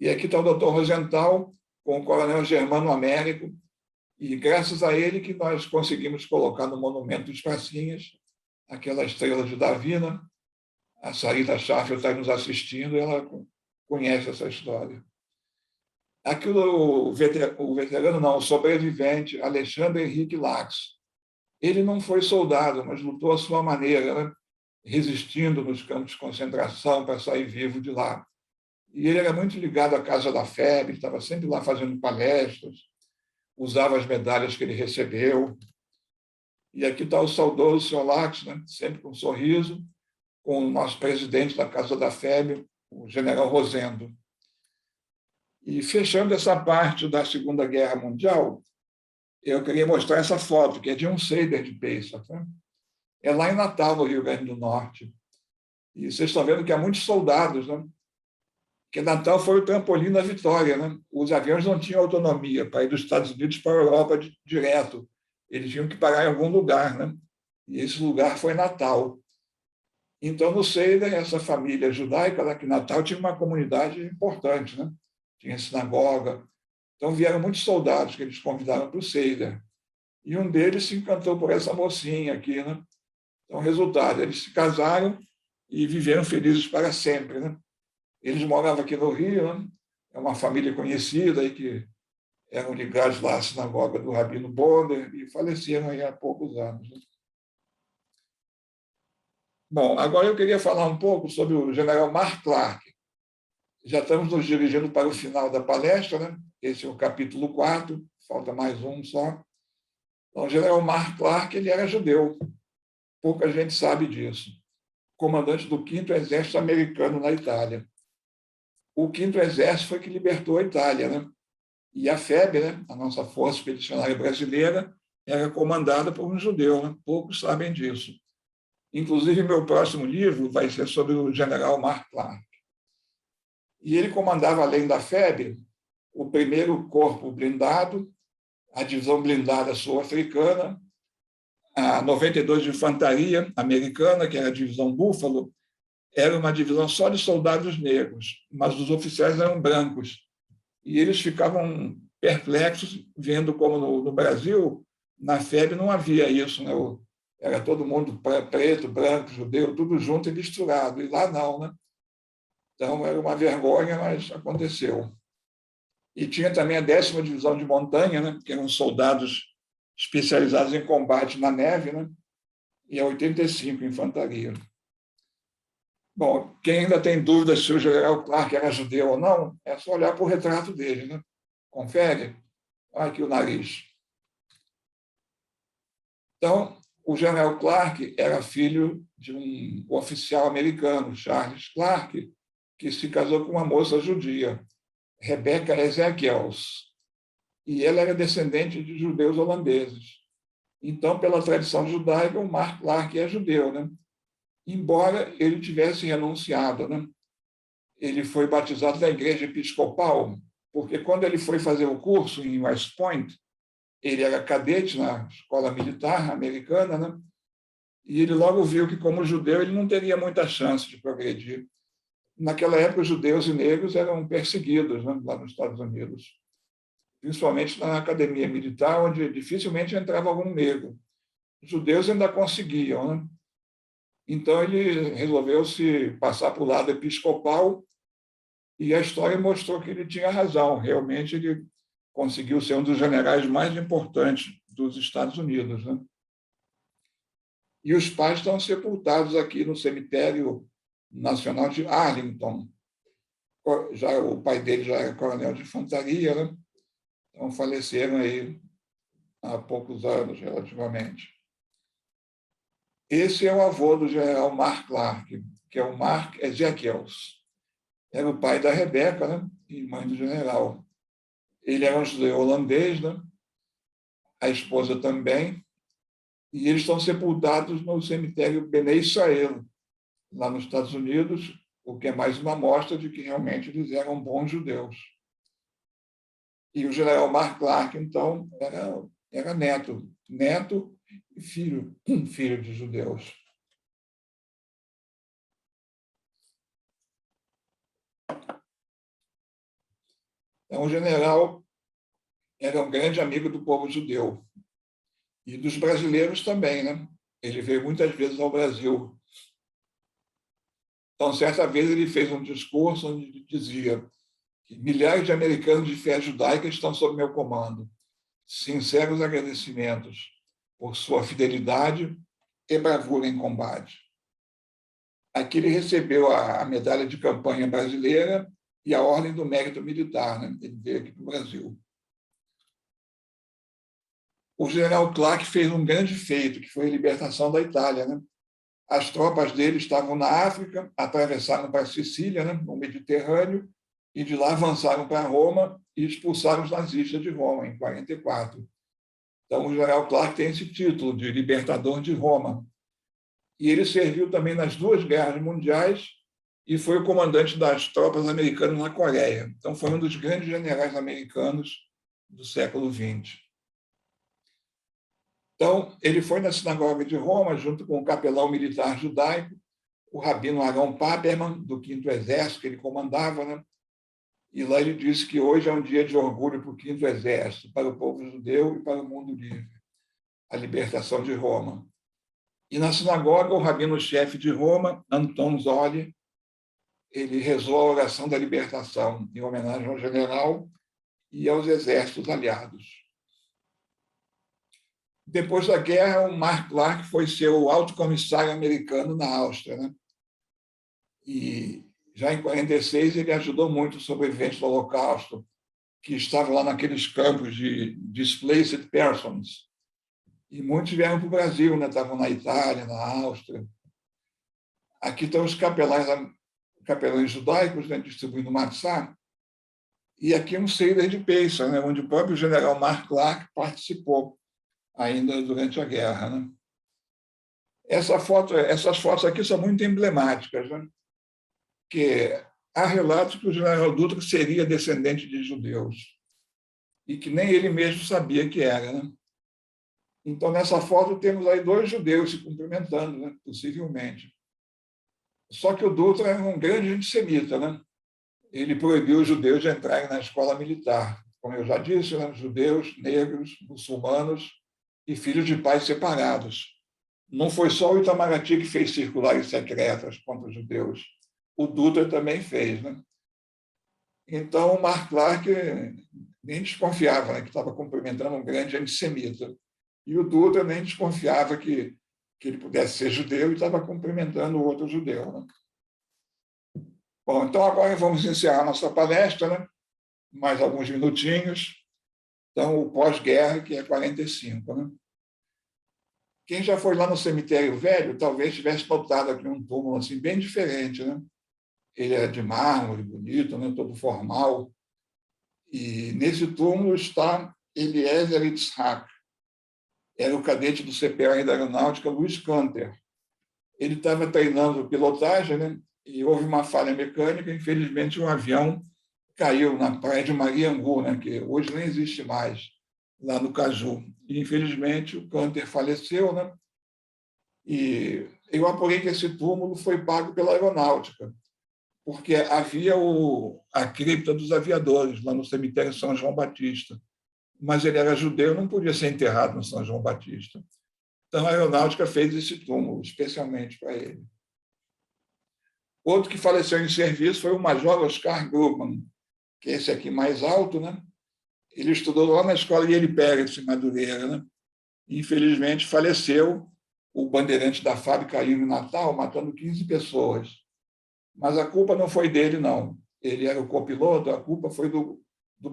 E aqui está o doutor Rosenthal, com o coronel Germano Américo, e graças a ele que nós conseguimos colocar no Monumento dos Pracinhas aquela estrela de Davi, né? A Sarita Schaffel está nos assistindo, ela conhece essa história. Aqui o veterano, não, o sobrevivente, Alexandre Henrique Lax. Ele não foi soldado, mas lutou à sua maneira, né? Resistindo nos campos de concentração para sair vivo de lá. E ele era muito ligado à Casa da FEB, estava sempre lá fazendo palestras, usava as medalhas que ele recebeu. E aqui está o saudoso senhor Lax, né? Sempre com um sorriso, com o nosso presidente da Casa da FEB, o general Rosendo. E fechando essa parte da Segunda Guerra Mundial, eu queria mostrar essa foto, que é de um Seder de Pesach, né? É lá em Natal, no Rio Grande do Norte. E vocês estão vendo que há muitos soldados, né? Porque Natal foi o trampolim da vitória, né? Os aviões não tinham autonomia para ir dos Estados Unidos para a Europa direto. eles tinham que parar em algum lugar, né? E esse lugar foi Natal. Então, no Seder, essa família judaica lá que Natal tinha uma comunidade importante, né? Tinha sinagoga. Então, vieram muitos soldados que eles convidaram para o Seder. E um deles se encantou por essa mocinha aqui, né? Então, resultado, eles se casaram e viveram felizes para sempre, né? Eles moravam aqui no Rio, né? É uma família conhecida aí que eram ligados lá à sinagoga do Rabino Bonner e faleceram aí há poucos anos, né? Bom, agora eu queria falar um pouco sobre o general Mark Clark. Já estamos nos dirigindo para o final da palestra, né? Esse é o capítulo 4, falta mais um só. Então, o general Mark Clark, ele era judeu, pouca gente sabe disso. Comandante do 5º Exército Americano na Itália. O 5º Exército foi que libertou a Itália, né? E a FEB, né? A nossa Força Expedicionária Brasileira, era comandada por um judeu, né? Poucos sabem disso. Inclusive, meu próximo livro vai ser sobre o general Mark Clark. E ele comandava, além da FEB, o 1º Corpo Blindado, a Divisão Blindada Sul-Africana, a 92 de Infantaria Americana, que era a Divisão Búfalo, era uma divisão só de soldados negros, mas os oficiais eram brancos. E eles ficavam perplexos, vendo como no Brasil, na FEB, não havia isso, né? Era todo mundo preto, branco, judeu, tudo junto e misturado. E lá não, né? Então, era uma vergonha, mas aconteceu. E tinha também a 10ª Divisão de Montanha, né? Que eram soldados especializados em combate na neve, né? E a 85 Infantaria. Bom, quem ainda tem dúvidas se o general Clark era judeu ou não, é só olhar para o retrato dele, né? Confere. Olha aqui o nariz. Então, o general Clark era filho de um oficial americano, Charles Clark, que se casou com uma moça judia, Rebecca Ezekiels. E ela era descendente de judeus holandeses. Então, pela tradição judaica, o Mark Clark é judeu, né? Embora ele tivesse renunciado, né? Ele foi batizado na igreja episcopal, porque quando ele foi fazer o curso em West Point, ele era cadete na escola militar americana, né? E ele logo viu que, como judeu, ele não teria muita chance de progredir. Naquela época, os judeus e negros eram perseguidos, né, lá nos Estados Unidos, principalmente na academia militar, onde dificilmente entrava algum negro. Os judeus ainda conseguiam, né? Então, ele resolveu se passar para o lado episcopal e a história mostrou que ele tinha razão. Realmente, ele conseguiu ser um dos generais mais importantes dos Estados Unidos, né? E os pais estão sepultados aqui no cemitério nacional de Arlington. Já, o pai dele já era coronel de infantaria, né? Então faleceram aí há poucos anos, relativamente. Esse é o avô do general Mark Clark, que é o Mark Ezekiels. Era o pai da Rebecca, né? E mãe do general. Ele era um judeu holandês, né? A esposa também. E eles estão sepultados no cemitério Bnei Israel, lá nos Estados Unidos, o que é mais uma amostra de que realmente eles eram bons judeus. E o general Mark Clark, então, era neto e filho de judeus. Então, o general era um grande amigo do povo judeu e dos brasileiros também, né? Ele veio muitas vezes ao Brasil. Então, certa vez, ele fez um discurso onde ele dizia que milhares de americanos de fé judaica estão sob meu comando. Sinceros agradecimentos por sua fidelidade e bravura em combate. Aqui ele recebeu a medalha de campanha brasileira e a Ordem do Mérito Militar, né? Ele veio aqui para o Brasil. O general Clark fez um grande feito, que foi a libertação da Itália, né? As tropas dele estavam na África, atravessaram para a Sicília, né, no Mediterrâneo, e de lá avançaram para Roma e expulsaram os nazistas de Roma, em 1944. Então, o general Clark tem esse título de libertador de Roma. E ele serviu também nas 2 guerras mundiais e foi o comandante das tropas americanas na Coreia. Então, foi um dos grandes generais americanos do século XX. Então, ele foi na sinagoga de Roma, junto com o capelão militar judaico, o rabino Aaron Paperman, do 5º Exército, que ele comandava, né? E lá ele disse que hoje é um dia de orgulho para o 5º Exército, para o povo judeu e para o mundo livre, a libertação de Roma. E na sinagoga, o rabino-chefe de Roma, Anton Zoli, ele rezou a oração da libertação, em homenagem ao general e aos exércitos aliados. Depois da guerra, o Mark Clark foi ser o alto comissário americano na Áustria, né? E já em 46 ele ajudou muito os sobreviventes do Holocausto, que estavam lá naqueles campos de displaced persons. E muitos vieram para o Brasil, né? Estavam na Itália, na Áustria. Aqui estão os capelães judaicos, né? Distribuindo matzá. E aqui um Seder de Peixa, né? Onde o próprio general Mark Clark participou ainda durante a guerra, né? Essas fotos aqui são muito emblemáticas, né? Que há relatos que o general Dutra seria descendente de judeus e que nem ele mesmo sabia que era, né? Então, nessa foto, temos aí 2 judeus se cumprimentando, né? Possivelmente. Só que o Dutra era um grande antissemita, né? Ele proibiu os judeus de entrarem na escola militar. Como eu já disse, né? Judeus, negros, muçulmanos e filhos de pais separados. Não foi só o Itamaraty que fez circulares secretas contra os judeus. O Dutra também fez, né? Então, o Mark Clark nem desconfiava, né, que estava cumprimentando um grande antissemita. E o Dutra nem desconfiava que ele pudesse ser judeu e estava cumprimentando o outro judeu, né? Bom, então agora vamos encerrar nossa palestra, né? Mais alguns minutinhos. Então, o pós-guerra, que é 45, né? Quem já foi lá no cemitério velho, talvez tivesse notado aqui um túmulo assim, bem diferente, né? Ele é de mármore, bonito, né? Todo formal. E nesse túmulo está Eliezer Itzhak. Era o cadete do CPR da Aeronáutica, Luiz Canter. Ele estava treinando pilotagem, né? E houve uma falha mecânica. Infelizmente, um avião caiu na praia de Mariangu, né? Que hoje nem existe mais, lá no Caju. E, infelizmente, o Canter faleceu, né? E eu apurei que esse túmulo foi pago pela Aeronáutica, porque havia a cripta dos aviadores lá no cemitério São João Batista. Mas ele era judeu, não podia ser enterrado no São João Batista. Então, a Aeronáutica fez esse túmulo, especialmente para ele. Outro que faleceu em serviço foi o Major Oscar Grubman, que é esse aqui mais alto, né? Ele estudou lá na escola Iele Pérez, em Madureira, né? E, infelizmente, faleceu. O bandeirante da FAB caiu no Natal, matando 15 pessoas. Mas a culpa não foi dele, não. Ele era o copiloto, a culpa foi do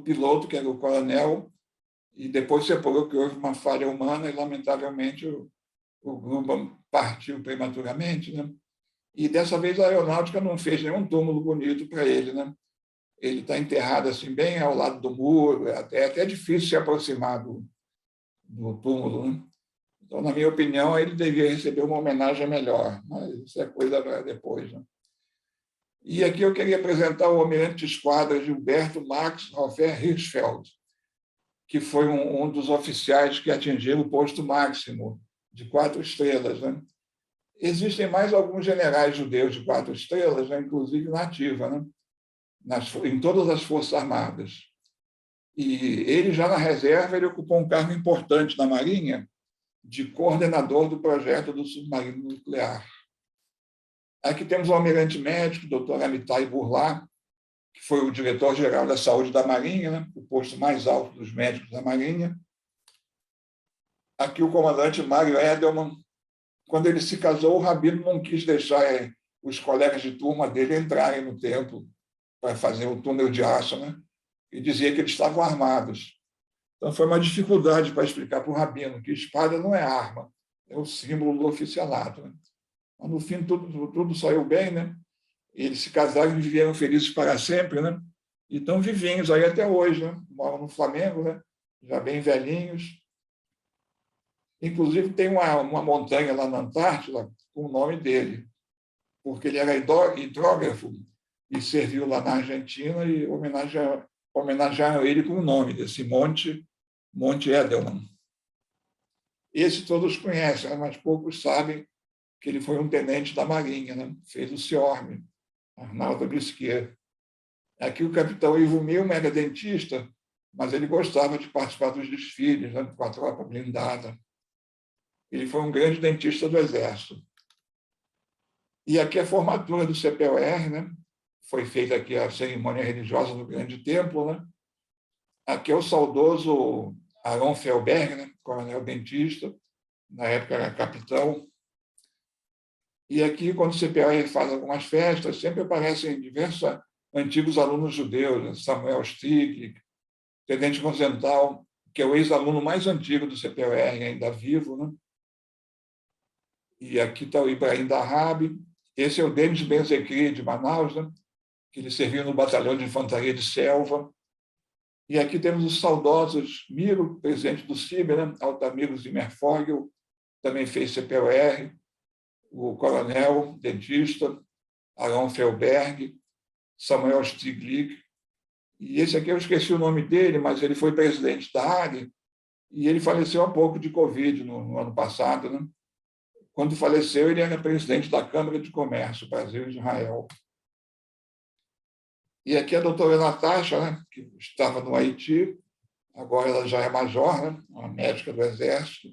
piloto, que era o coronel, e depois se apurou que houve uma falha humana e, lamentavelmente, o Grubman partiu prematuramente, né? E, dessa vez, a Aeronáutica não fez nenhum túmulo bonito para ele, né? Ele está enterrado assim, bem ao lado do muro, é até difícil se aproximar do túmulo, né? Então, na minha opinião, ele devia receber uma homenagem melhor, mas isso é coisa para depois, né? E aqui eu queria apresentar o almirante de esquadra Gilberto Max Hofer Hirschfeld, que foi um dos oficiais que atingiram o posto máximo de 4 estrelas, né? Existem mais alguns generais judeus de 4 estrelas, né? Inclusive na ativa, né? Em todas as Forças Armadas. E ele, já na reserva, ele ocupou um cargo importante na Marinha, de coordenador do projeto do submarino nuclear. Aqui temos o almirante médico, Dr. Amitai Burlá, que foi o diretor-geral da saúde da Marinha, né? O posto mais alto dos médicos da Marinha. Aqui o comandante Mário Edelman. Quando ele se casou, o rabino não quis deixar os colegas de turma dele entrarem no templo para fazer o túnel de aço, né? E dizia que eles estavam armados. Então, foi uma dificuldade para explicar para o rabino que espada não é arma, é o símbolo do oficialato, né? Mas, no fim, tudo saiu bem, né? Eles se casaram e viveram felizes para sempre, né? E estão vivinhos aí até hoje, né? Moram no Flamengo, né? Já bem velhinhos. Inclusive, tem uma montanha lá na Antártida com o nome dele, porque ele era hidrógrafo e serviu lá na Argentina e homenagearam ele com o nome desse Monte Edelman. Esse todos conhecem, né? Mas poucos sabem que ele foi um tenente da Marinha, né? Fez o CIORM, Arnaldo Bisquier. Aqui o capitão Ivo Milman era dentista, mas ele gostava de participar dos desfiles, né? Com a tropa blindada. Ele foi um grande dentista do Exército. E aqui a formatura do CPOR, né? Foi feita aqui a cerimônia religiosa no Grande Templo, né? Aqui é o saudoso Aaron Felberg, né? Coronel dentista, na época era capitão. E aqui, quando o CPOR faz algumas festas, sempre aparecem diversos antigos alunos judeus, né? Samuel Strick, Tenente Rosenthal, que é o ex-aluno mais antigo do CPOR, ainda vivo, né? E aqui está o Ibrahim Dahab. Esse é o Denis Benzekri, de Manaus, né? Que ele serviu no Batalhão de Infantaria de Selva. E aqui temos os saudosos Miro, presidente do CIB, né? Altamiro Zimmerfogel, também fez CPOR, o coronel, dentista, Aaron Felberg, Samuel Stiglitz. E esse aqui eu esqueci o nome dele, mas ele foi presidente da ARI e ele faleceu há pouco de Covid no ano passado, né? Quando faleceu, ele era presidente da Câmara de Comércio Brasil e Israel. E aqui a doutora Natasha, né, que estava no Haiti, agora ela já é major, né, uma médica do Exército.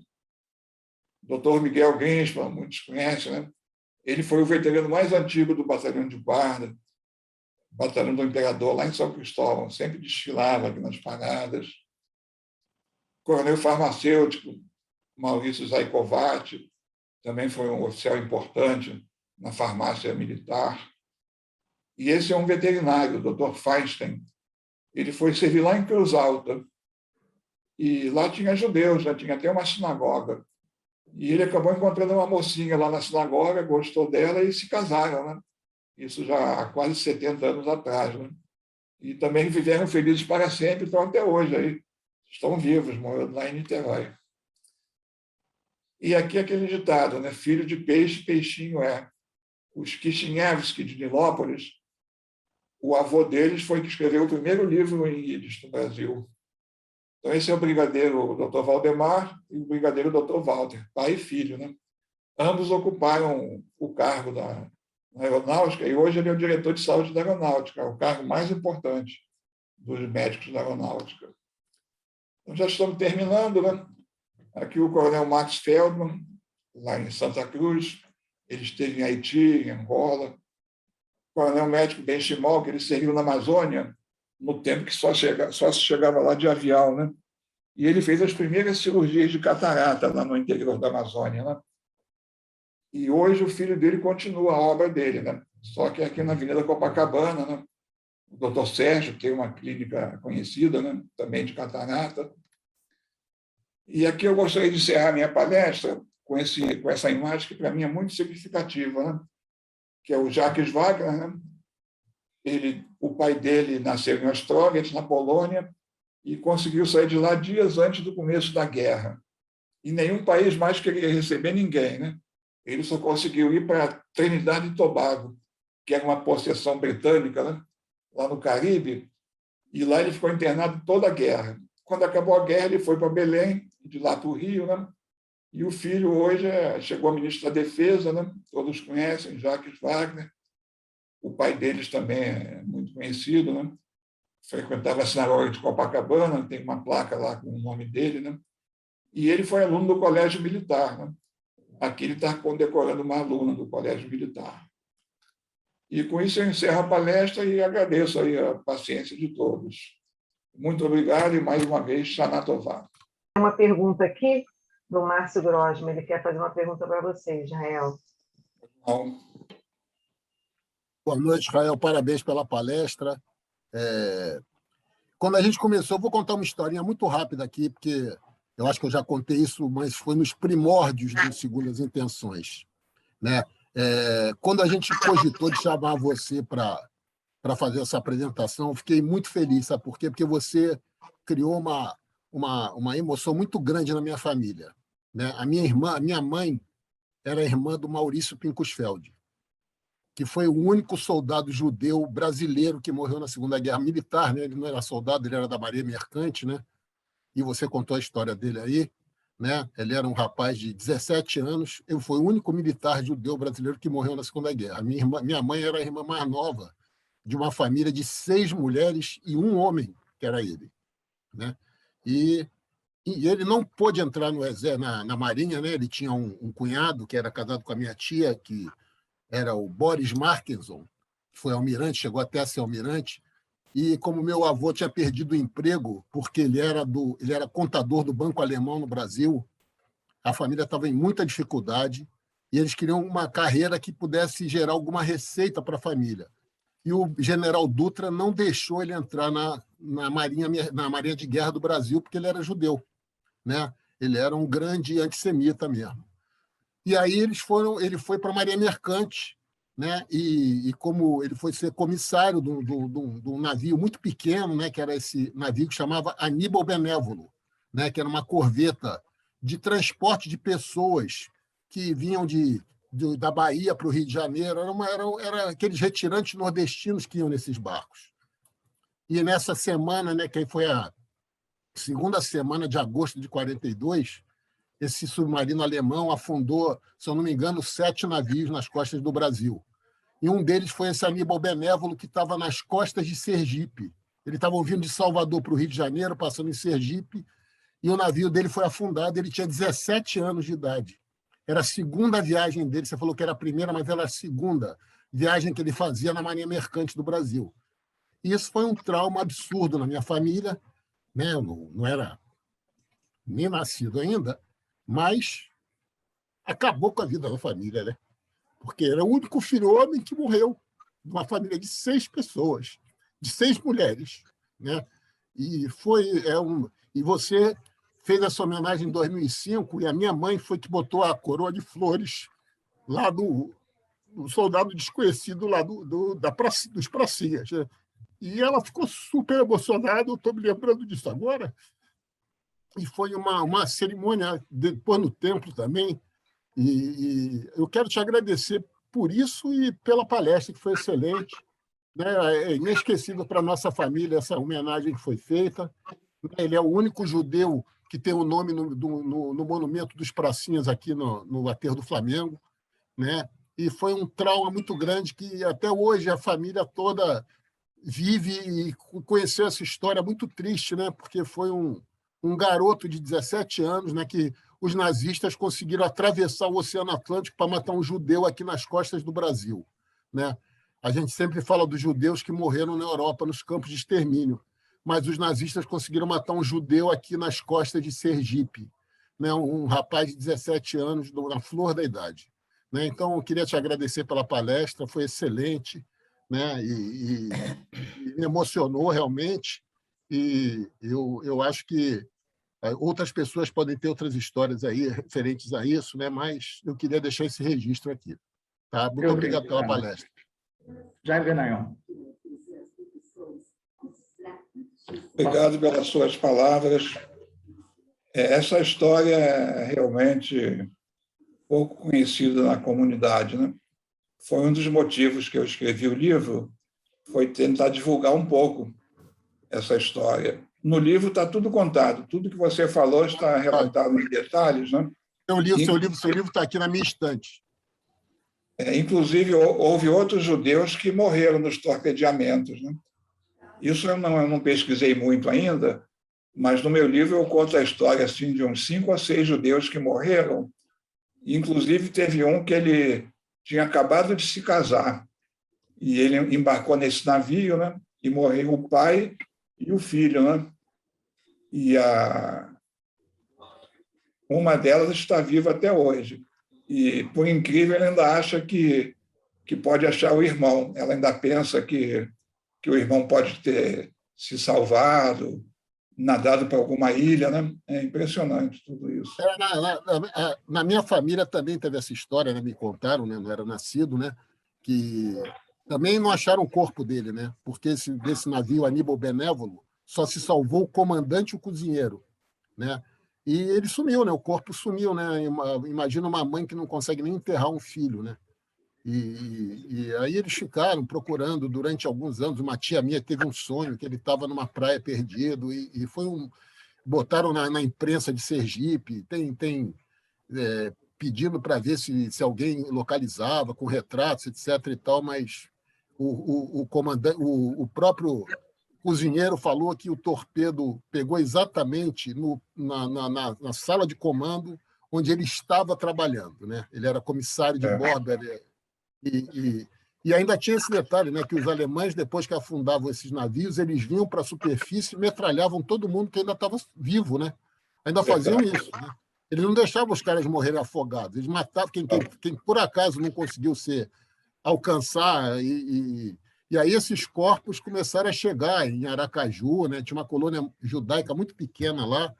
Doutor Miguel Grinspan, muitos conhecem, né? Ele foi o veterano mais antigo do Batalhão de Guarda, Batalhão do Imperador, lá em São Cristóvão, sempre desfilava aqui nas paradas. Coronel farmacêutico, Maurício Zaicovati, também foi um oficial importante na farmácia militar. E esse é um veterinário, o Dr. Feinstein. Ele foi servir lá em Cruz Alta. E lá tinha judeus, né? Tinha até uma sinagoga. E ele acabou encontrando uma mocinha lá na sinagoga, gostou dela e se casaram, né? Isso já há quase 70 anos atrás, né? E também viveram felizes para sempre, estão até hoje aí. Estão vivos, morando lá em Niterói. E aqui aquele ditado, né? Filho de peixe, peixinho é. Os Kishinevsky de Nilópolis, o avô deles foi que escreveu o primeiro livro em Yiddish no Brasil. Então, esse é o brigadeiro Dr. Valdemar e o brigadeiro Dr. Walter, pai e filho, né? Ambos ocuparam o cargo na aeronáutica e hoje ele é o diretor de saúde da aeronáutica, o cargo mais importante dos médicos da aeronáutica. Então, já estamos terminando, né? Aqui o coronel Max Feldman, lá em Santa Cruz, ele esteve em Haiti, em Angola. O coronel médico Ben Chimol, que ele serviu na Amazônia, no tempo que só se chegava lá de avião, né? E ele fez as primeiras cirurgias de catarata lá no interior da Amazônia, né? E hoje o filho dele continua a obra dele, né? Só que aqui na Avenida Copacabana, né? O doutor Sérgio tem uma clínica conhecida, né? Também de catarata. E aqui eu gostaria de encerrar minha palestra com essa imagem que para mim é muito significativa, né? Que é o Jacques Wagner, né? O pai dele nasceu em Ostrowiec, na Polônia, e conseguiu sair de lá dias antes do começo da guerra. E nenhum país mais queria receber ninguém, né? Ele só conseguiu ir para Trinidade e Tobago, que era uma possessão britânica, né? Lá no Caribe, e lá ele ficou internado toda a guerra. Quando acabou a guerra, ele foi para Belém, de lá para o Rio, né? E o filho hoje chegou a ministro da Defesa, né? Todos conhecem, Jacques Wagner. O pai deles também é muito conhecido, né? Frequentava a sinagoga de Copacabana, tem uma placa lá com o nome dele, né? E ele foi aluno do Colégio Militar, né? Aqui ele está condecorando uma aluna do Colégio Militar. E com isso eu encerro a palestra e agradeço aí a paciência de todos. Muito obrigado e mais uma vez, Shana Tová. Uma pergunta aqui do Márcio Grosma, ele quer fazer uma pergunta para você, Israel. Bom. Boa noite, Israel, parabéns pela palestra. Quando a gente começou, vou contar uma historinha muito rápida aqui, porque eu acho que eu já contei isso, mas foi nos primórdios do Segundas Intenções, né? Quando a gente cogitou de chamar você para fazer essa apresentação, eu fiquei muito feliz, sabe por quê? Porque você criou uma emoção muito grande na minha família, né? A minha mãe era irmã do Maurício Pinkusfeld, que foi o único soldado judeu brasileiro que morreu na Segunda Guerra Militar, né? Ele não era soldado, ele era da Marinha Mercante, né? E você contou a história dele aí. né? Ele era um rapaz de 17 anos. Ele foi o único militar judeu brasileiro que morreu na Segunda Guerra. Minha mãe era a irmã mais nova de uma família de 6 mulheres e um homem, que era ele, né? E, e ele não pôde entrar no exército, na Marinha, né? Ele tinha um cunhado que era casado com a minha tia, que era o Boris Markenson, que foi almirante, chegou até a ser almirante. E como meu avô tinha perdido o emprego porque ele era contador do Banco Alemão no Brasil, a família estava em muita dificuldade e eles queriam uma carreira que pudesse gerar alguma receita para a família. E o general Dutra não deixou ele entrar na Marinha de Guerra do Brasil porque ele era judeu, né? Ele era um grande antissemita mesmo. E aí ele foi para a Marinha Mercante, né? E como ele foi ser comissário de um navio muito pequeno, né? Que era esse navio que chamava Aníbal Benévolo, né? Que era uma corveta de transporte de pessoas que vinham da Bahia para o Rio de Janeiro. Era aqueles retirantes nordestinos que iam nesses barcos. E nessa semana, né? Que foi a segunda semana de agosto de 42, esse submarino alemão afundou, se eu não me engano, 7 navios nas costas do Brasil. E um deles foi esse Aníbal Benévolo, que estava nas costas de Sergipe. Ele estava vindo de Salvador para o Rio de Janeiro, passando em Sergipe, e o navio dele foi afundado. Ele tinha 17 anos de idade. Era a segunda viagem dele. Você falou que era a primeira, mas era a segunda viagem que ele fazia na Marinha Mercante do Brasil. E isso foi um trauma absurdo na minha família, né? Eu não era nem nascido ainda, mas acabou com a vida da família, né? Porque era o único filho homem que morreu de uma família de 6 pessoas, de 6 mulheres, né? E e você fez essa homenagem em 2005 e a minha mãe foi que botou a coroa de flores lá do soldado desconhecido lá dos pracinhas, né? E ela ficou super emocionada, eu estou me lembrando disso agora. E foi uma cerimônia depois no templo também. E eu quero te agradecer por isso e pela palestra, que foi excelente, né? É inesquecível para a nossa família essa homenagem que foi feita. Ele é o único judeu que tem o nome no Monumento dos Pracinhas aqui no Aterro do Flamengo, né? E foi um trauma muito grande que até hoje a família toda vive e conheceu essa história muito triste, né? Porque foi um garoto de 17 anos, né? Que os nazistas conseguiram atravessar o Oceano Atlântico para matar um judeu aqui nas costas do Brasil, né? A gente sempre fala dos judeus que morreram na Europa, nos campos de extermínio, mas os nazistas conseguiram matar um judeu aqui nas costas de Sergipe, né? Um rapaz de 17 anos, na flor da idade, né? Então, eu queria te agradecer pela palestra, foi excelente, né? E me emocionou realmente, e eu acho que outras pessoas podem ter outras histórias aí referentes a isso, né? Mas eu queria deixar esse registro aqui. Tá? Muito obrigado pela palestra. Jaime Benayon. Obrigado pelas suas palavras. Essa história é realmente pouco conhecida na comunidade, né? Foi um dos motivos que eu escrevi o livro, foi tentar divulgar um pouco essa história. No livro está tudo contado, tudo que você falou está relatado em detalhes, né? Seu livro está aqui na minha estante. Inclusive, houve outros judeus que morreram nos torpedeamentos, né? Isso eu não pesquisei muito ainda, mas no meu livro eu conto a história assim, de uns 5 a 6 judeus que morreram. Inclusive, teve um que ele tinha acabado de se casar, e ele embarcou nesse navio, né? E morreu o pai e o filho, né? E uma delas está viva até hoje. E, por incrível, ela ainda acha que pode achar o irmão. Ela ainda pensa que o irmão pode ter se salvado, nadado para alguma ilha, né? É impressionante tudo isso. Na minha família também teve essa história, né? Me contaram, né? Não era nascido, né? Que também não acharam o corpo dele, né? Porque desse navio Aníbal Benévolo só se salvou o comandante e o cozinheiro, né? E ele sumiu, né? O corpo sumiu, né? Imagina uma mãe que não consegue nem enterrar um filho, né? E aí eles ficaram procurando durante alguns anos. Uma tia minha teve um sonho que ele estava numa praia perdido e foi botaram na imprensa de Sergipe, tem pedindo para ver se alguém localizava, com retratos, etc. e tal, mas o próprio cozinheiro falou que o torpedo pegou exatamente na sala de comando onde ele estava trabalhando, né? Ele era comissário de bordo, e ainda tinha esse detalhe, né, que os alemães, depois que afundavam esses navios, eles vinham para a superfície e metralhavam todo mundo que ainda estava vivo, né? Ainda faziam isso, né? Eles não deixavam os caras morrerem afogados, eles matavam quem por acaso não conseguiu alcançar, e aí esses corpos começaram a chegar em Aracaju, né? Tinha uma colônia judaica muito pequena lá,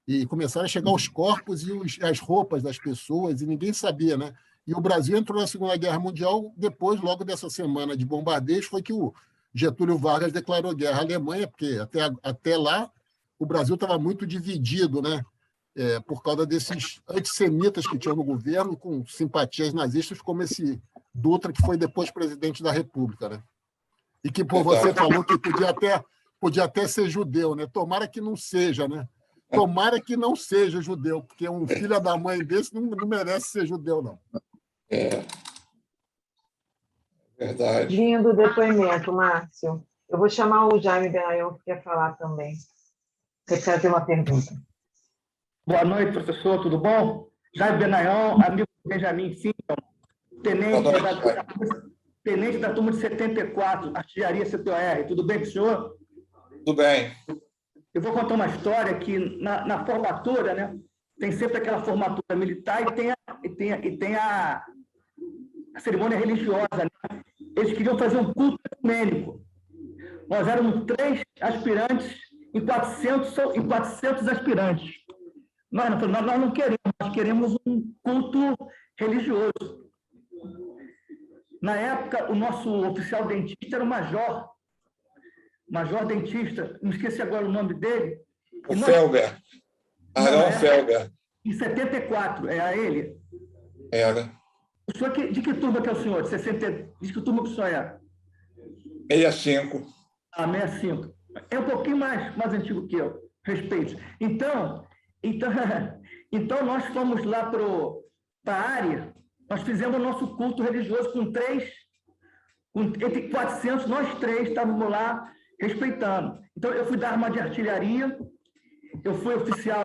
e começaram a chegar os corpos e as roupas das pessoas, e ninguém sabia, né? E o Brasil entrou na Segunda Guerra Mundial depois, logo dessa semana de bombardeios, foi que o Getúlio Vargas declarou guerra à Alemanha, porque até lá o Brasil estava muito dividido, né? Por causa desses antissemitas que tinham no governo, com simpatias nazistas, como esse Dutra, que foi depois presidente da República, né? E que você falou que podia até ser judeu, né? Tomara que não seja, né? Tomara que não seja judeu, porque um filho da mãe desse não merece ser judeu, não. É verdade. Lindo depoimento, Márcio. Eu vou chamar o Jaime Benayon, que quer falar também. Quer fazer uma pergunta. Boa noite, professor, tudo bom? Jaime Benayon, amigo do Benjamin Finkel, tenente da turma de 74, artilharia CTOR. Tudo bem com o senhor? Tudo bem. Eu vou contar uma história que na formatura, né, tem sempre aquela formatura militar e tem a cerimônia religiosa, né? Eles queriam fazer um culto ecumênico. Nós éramos 3 aspirantes e 400 aspirantes. Nós não queremos, nós queremos um culto religioso. Na época, o nosso oficial dentista era o major dentista, não esqueci agora o nome dele. O Felber. Arão Felber. Em 74, era ele? Era. O senhor, de que turma que é o senhor? De que turma que o senhor é? 65. 65. É um pouquinho mais antigo que eu. Respeito. Então nós fomos lá para a área, nós fizemos o nosso culto religioso entre 400, nós 3 estávamos lá respeitando. Então, eu fui da arma de artilharia, eu fui oficial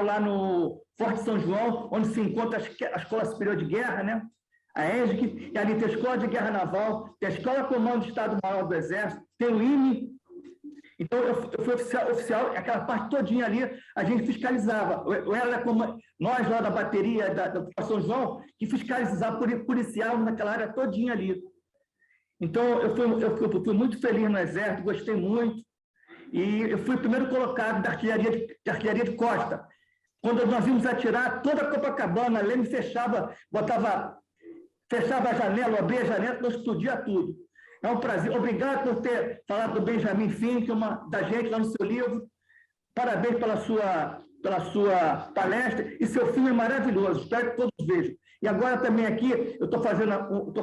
lá no Forte São João, onde se encontra a Escola Superior de Guerra, né? A ESG, e ali tem a Escola de Guerra Naval, tem a Escola Comando de Estado-Maior do Exército, tem o IME. Então, eu fui oficial, aquela parte todinha ali, a gente fiscalizava. Nós lá da bateria da São João, que fiscalizava policial naquela área todinha ali. Então, eu fui muito feliz no Exército, gostei muito, e eu fui o primeiro colocado da artilharia de costa. Quando nós íamos atirar, toda a Copacabana, a Leme fechava a janela, abria a janela, nós explodia tudo. É um prazer. Obrigado por ter falado do Benjamin Finkel, da gente lá no seu livro. Parabéns pela sua palestra. E seu filme é maravilhoso. Espero que todos vejam. E agora também aqui, eu estou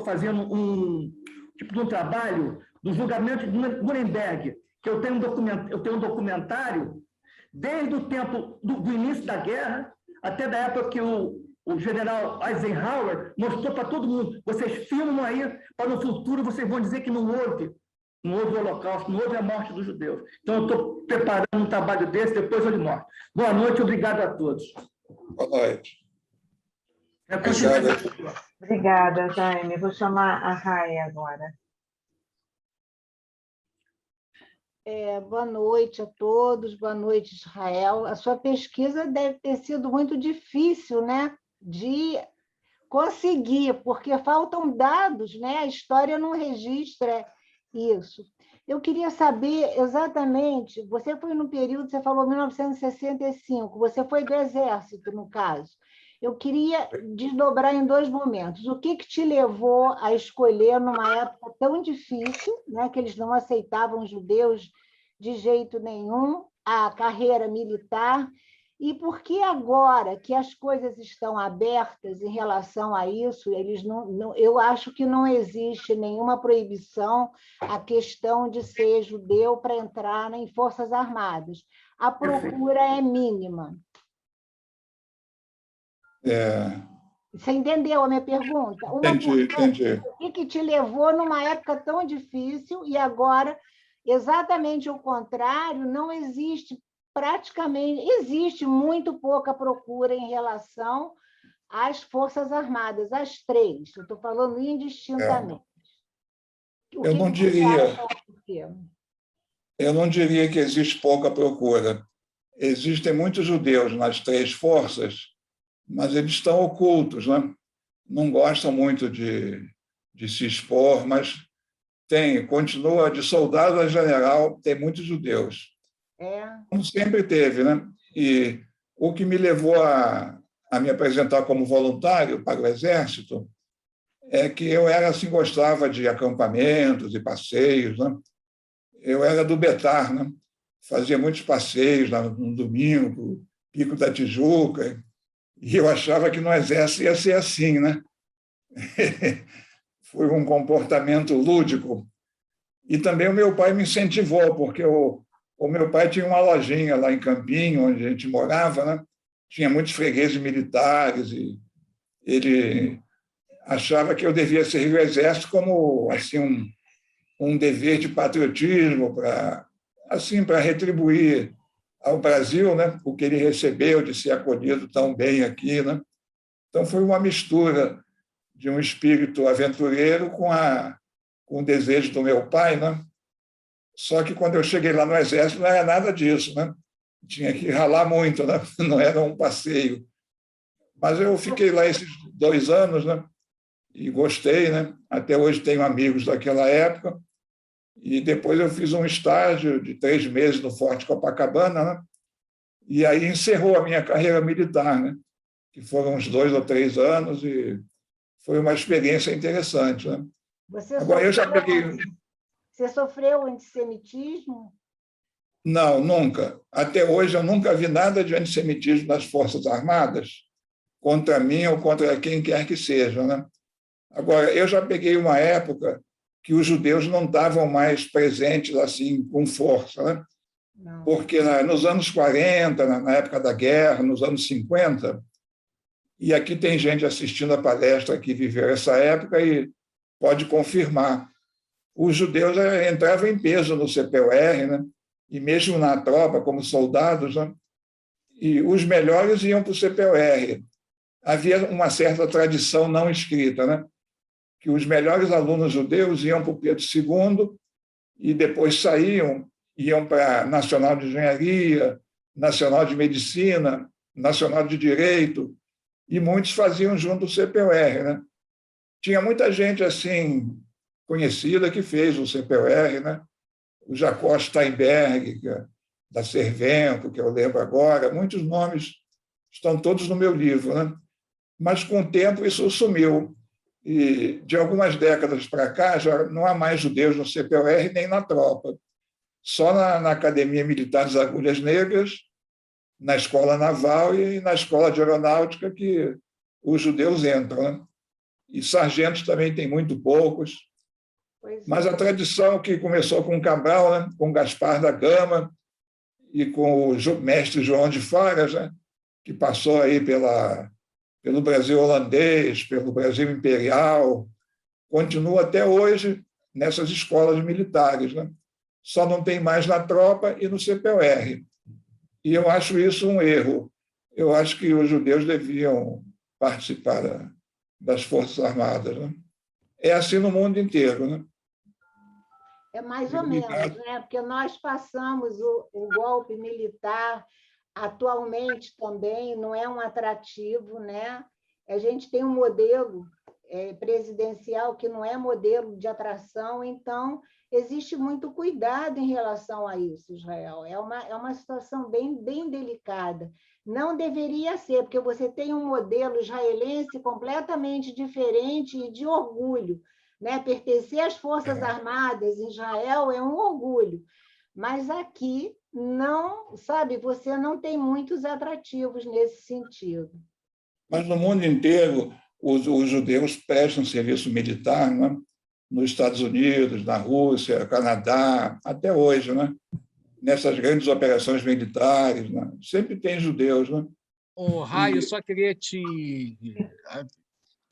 fazendo um tipo de um trabalho do julgamento de Nuremberg, que eu tenho um documentário desde o tempo do início da guerra até da época que o general Eisenhower mostrou para todo mundo: vocês filmam aí, para no futuro vocês vão dizer que não houve o Holocausto, não houve a morte dos judeus. Então, eu estou preparando um trabalho desse, depois eu lhe mostro. Boa noite, obrigado a todos. Boa noite. Obrigada, Jaime. Vou chamar a Rai agora. Boa noite a todos, boa noite, Israel. A sua pesquisa deve ter sido muito difícil, né, de conseguir, porque faltam dados, né? A história não registra isso. Eu queria saber exatamente, você foi no período, você falou 1965, você foi do Exército, no caso. Eu queria desdobrar em 2 momentos. O que te levou a escolher, numa época tão difícil, né, que eles não aceitavam judeus de jeito nenhum, a carreira militar? E por que agora que as coisas estão abertas em relação a isso, eles eu acho que não existe nenhuma proibição a questão de ser judeu para entrar em Forças Armadas. A procura é mínima. Você entendeu a minha pergunta? Entendi. O que te levou numa época tão difícil e agora, exatamente o contrário, não existe praticamente, existe muito pouca procura em relação às Forças Armadas, às três. Eu estou falando indistintamente. Eu não diria que existe pouca procura. Existem muitos judeus nas três forças, mas eles estão ocultos, né? Não gostam muito de se expor, mas continua de soldado a general, tem muitos judeus. Como sempre teve, né? E o que me levou a me apresentar como voluntário para o Exército é que eu era assim, gostava de acampamentos e passeios, né? Eu era do Betar, né? Fazia muitos passeios lá no domingo, Pico da Tijuca, e eu achava que no Exército ia ser assim, né? Foi um comportamento lúdico. E também o meu pai me incentivou, porque o meu pai tinha uma lojinha lá em Campinho, onde a gente morava, né? Tinha muitos fregueses militares, e ele achava que eu devia servir o Exército como assim, um dever de patriotismo, para retribuir ao Brasil, né? O que ele recebeu de ser acolhido tão bem aqui, né? Então, foi uma mistura de um espírito aventureiro com o desejo do meu pai, né? Só que quando eu cheguei lá no Exército não era nada disso, né? Tinha que ralar muito, né? Não era um passeio. Mas eu fiquei lá esses 2 anos, né? E gostei, né? Até hoje tenho amigos daquela época. E depois eu fiz um estágio de 3 meses no Forte Copacabana, né? E aí encerrou a minha carreira militar, né? Que foram uns 2 ou 3 anos, e foi uma experiência interessante, né? Agora, eu já peguei... Você sofreu antissemitismo? Não, nunca. Até hoje eu nunca vi nada de antissemitismo nas Forças Armadas, contra mim ou contra quem quer que seja, né? Agora, eu já peguei uma época que os judeus não estavam mais presentes assim com força, né? Não. Porque nos anos 40, na época da guerra, nos anos 50, e aqui tem gente assistindo a palestra que viveu essa época e pode confirmar, os judeus entravam em peso no CPUR, né? E mesmo na tropa, como soldados, né? E os melhores iam para o CPUR. Havia uma certa tradição não escrita, né? Que os melhores alunos judeus iam para o Pedro II e depois iam para Nacional de Engenharia, Nacional de Medicina, Nacional de Direito, e muitos faziam junto o CPUR, né? Tinha muita gente assim conhecida que fez o CPUR, né? O Jacó Steinberg, da Servento, que eu lembro agora, muitos nomes estão todos no meu livro, né? Mas com o tempo isso sumiu. E de algumas décadas para cá já não há mais judeus no CPUR nem na tropa. Só na Academia Militar das Agulhas Negras, na Escola Naval e na Escola de Aeronáutica que os judeus entram, né? E sargentos também tem muito poucos. Mas a tradição que começou com Cabral, né? Com Gaspar da Gama e com o mestre João de Faras, né? Que passou aí pelo Brasil holandês, pelo Brasil imperial, continua até hoje nessas escolas militares, né? Só não tem mais na tropa e no CPUR. E eu acho isso um erro. Eu acho que os judeus deviam participar das Forças Armadas, né? É assim no mundo inteiro, né? É mais ou menos, né? Porque nós passamos o golpe militar, atualmente também não é um atrativo, né? A gente tem um modelo presidencial que não é modelo de atração, então existe muito cuidado em relação a isso, Israel. É uma situação bem delicada. Não deveria ser, porque você tem um modelo israelense completamente diferente e de orgulho, né? Pertencer às Forças Armadas em Israel é um orgulho. Mas aqui não, sabe, você não tem muitos atrativos nesse sentido. Mas no mundo inteiro, os judeus prestam serviço militar, né? Nos Estados Unidos, na Rússia, Canadá, até hoje, né? Nessas grandes operações militares, né? Sempre tem judeus. Né? Raio, eu só queria te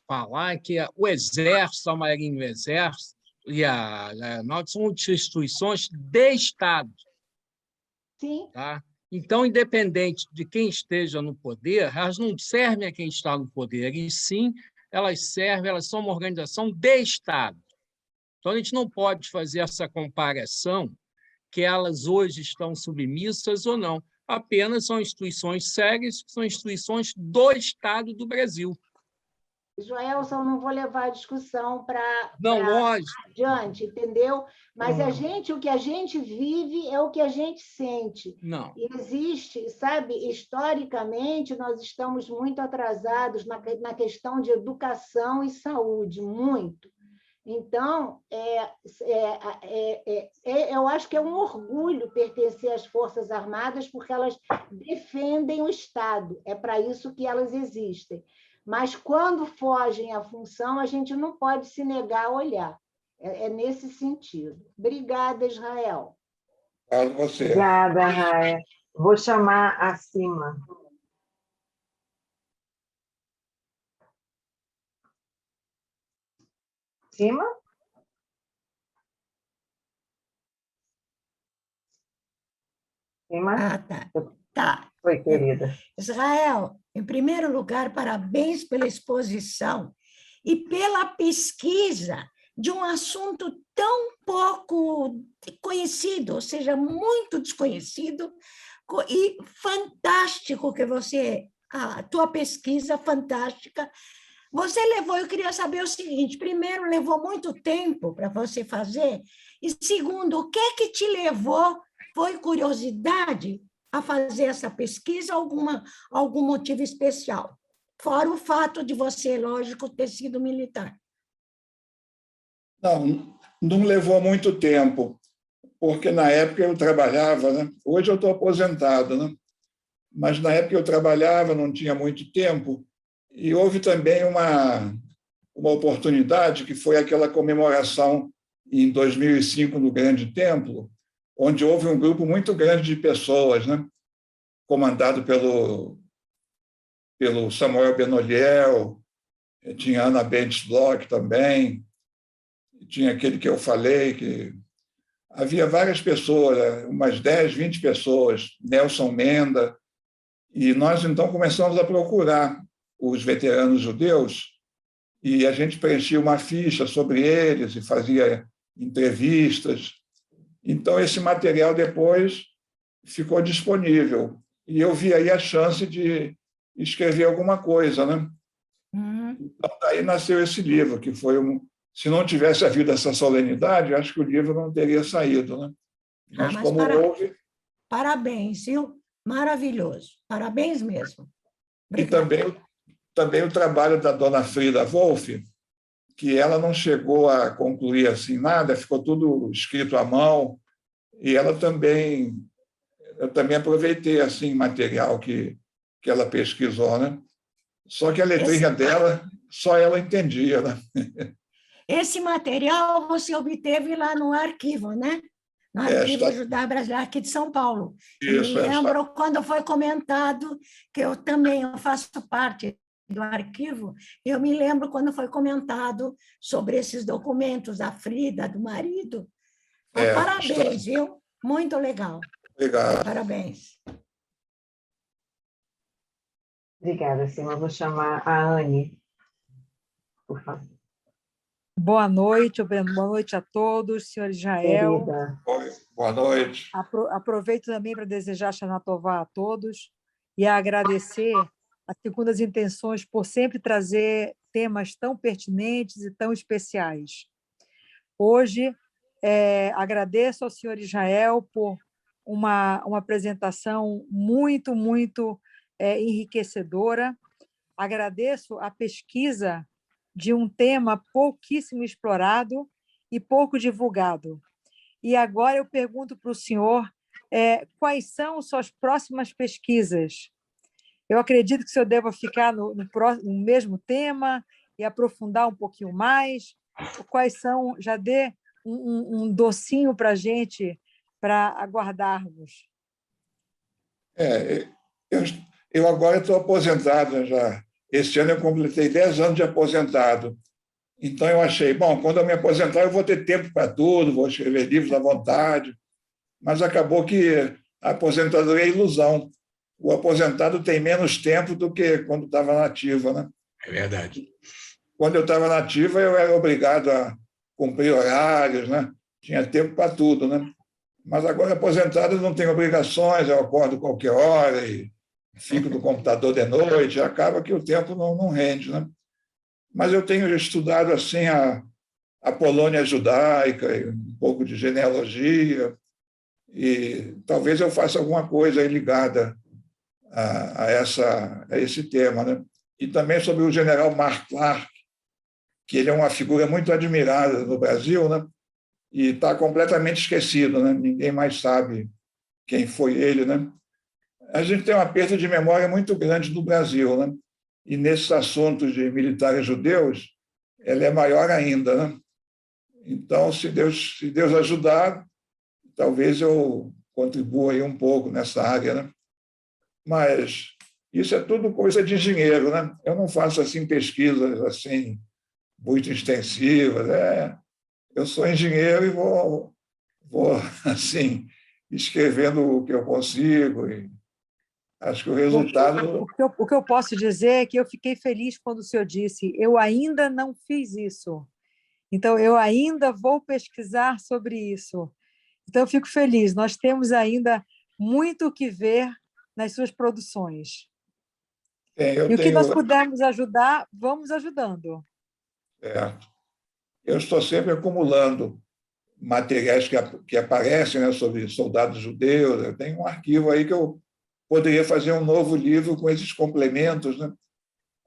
falar que o Exército, a Marinha e o Exército e a Aeronáutica são instituições de Estado. Sim. Tá? Então, independente de quem esteja no poder, elas não servem a quem está no poder, e sim elas são uma organização de Estado. Então, a gente não pode fazer essa comparação que elas hoje estão submissas ou não. Apenas são instituições sérias, são instituições do Estado do Brasil. Joelson, não vou levar a discussão para lógico. adiante, entendeu? Mas o que a gente vive é o que a gente sente. Não. E existe, sabe, historicamente, nós estamos muito atrasados na questão de educação e saúde, muito. Então, eu acho que é um orgulho pertencer às Forças Armadas, porque elas defendem o Estado, é para isso que elas existem. Mas, quando fogem à função, a gente não pode se negar a olhar. É nesse sentido. Obrigada, Israel. Você. Obrigada, Raia. Vou chamar a Cima. Cima? Cima? Ah, tá. Oi, querida. Israel, em primeiro lugar, parabéns pela exposição e pela pesquisa de um assunto tão pouco conhecido, ou seja, muito desconhecido, e fantástico que a tua pesquisa fantástica. Você levou, eu queria saber o seguinte, primeiro, levou muito tempo para você fazer, e segundo, o que é que te levou? Foi curiosidade a fazer essa pesquisa ou algum motivo especial? Fora o fato de você, lógico, ter sido militar. Não levou muito tempo, porque na época eu trabalhava, né? Hoje eu estou aposentado, né? Mas na época eu trabalhava, não tinha muito tempo, e houve também uma oportunidade, que foi aquela comemoração em 2005 no Grande Templo, onde houve um grupo muito grande de pessoas, né? Comandado pelo Samuel Benoliel, tinha Ana Bentes Bloch também, tinha aquele que eu falei, que havia várias pessoas, umas 10, 20 pessoas, Nelson Menda, e nós então começamos a procurar os veteranos judeus e a gente preenchia uma ficha sobre eles e fazia entrevistas. Então, esse material depois ficou disponível. E eu vi aí a chance de escrever alguma coisa, né? Então, daí nasceu esse livro, que foi se não tivesse havido essa solenidade, acho que o livro não teria saído, né? Mas como houve... Parabéns, viu? Maravilhoso. Parabéns mesmo. Obrigada. E também o trabalho da dona Frida Wolff, que ela não chegou a concluir assim nada, ficou tudo escrito à mão, e eu também aproveitei assim material que ela pesquisou, né? Só que a letrinha dela, só ela entendia, né? Esse material você obteve lá no arquivo, né? No Arquivo Judaico Brasileiro, aqui de São Paulo. Isso, eu me lembro quando foi comentado, que eu também faço parte do arquivo, eu me lembro quando foi comentado sobre esses documentos da Frida, do marido. Parabéns, viu? Muito legal. Obrigado. Parabéns. Obrigada, Cima. Vou chamar a Anne, por favor. Boa noite a todos, senhor Israel. Querida. Oi, boa noite. Aproveito também para desejar Shana Tová a todos e agradecer a Segundas Intenções por sempre trazer temas tão pertinentes e tão especiais. Hoje, agradeço ao senhor Israel por uma apresentação muito, muito enriquecedora. Agradeço a pesquisa de um tema pouquíssimo explorado e pouco divulgado. E agora eu pergunto para o senhor quais são suas próximas pesquisas. Eu acredito que o senhor deva ficar no mesmo tema e aprofundar um pouquinho mais. Quais são? Já dê um docinho para a gente, para aguardarmos. Eu agora estou aposentado já. Este ano eu completei 10 anos de aposentado. Então eu achei, bom, quando eu me aposentar eu vou ter tempo para tudo, vou escrever livros à vontade. Mas acabou que a aposentadoria é ilusão. O aposentado tem menos tempo do que quando estava na ativa, né? É verdade. Quando eu estava na ativa, eu era obrigado a cumprir horários, né? Tinha tempo para tudo, né? Mas agora, aposentado, eu não tenho obrigações, eu acordo qualquer hora e fico no computador de noite, acaba que o tempo não rende, né? Mas eu tenho estudado assim a Polônia judaica, um pouco de genealogia, e talvez eu faça alguma coisa aí ligada a esse tema, né? E também sobre o general Mark Clark, que ele é uma figura muito admirada no Brasil, né? E está completamente esquecido, né? Ninguém mais sabe quem foi ele, né? A gente tem uma perda de memória muito grande no Brasil, né? E nesses assuntos de militares judeus, ela é maior ainda, né? Então, se Deus ajudar, talvez eu contribua aí um pouco nessa área, né? Mas isso é tudo coisa de engenheiro, né? Eu não faço assim pesquisas assim muito extensivas. Eu sou engenheiro e vou assim escrevendo o que eu consigo. E acho que o resultado. O que eu posso dizer é que eu fiquei feliz quando o senhor disse: eu ainda não fiz isso. Então, eu ainda vou pesquisar sobre isso. Então, eu fico feliz. Nós temos ainda muito o que ver nas suas produções. O que nós pudermos ajudar, vamos ajudando. Eu estou sempre acumulando materiais que aparecem, né, sobre soldados judeus. Eu tenho um arquivo aí que eu poderia fazer um novo livro com esses complementos, né?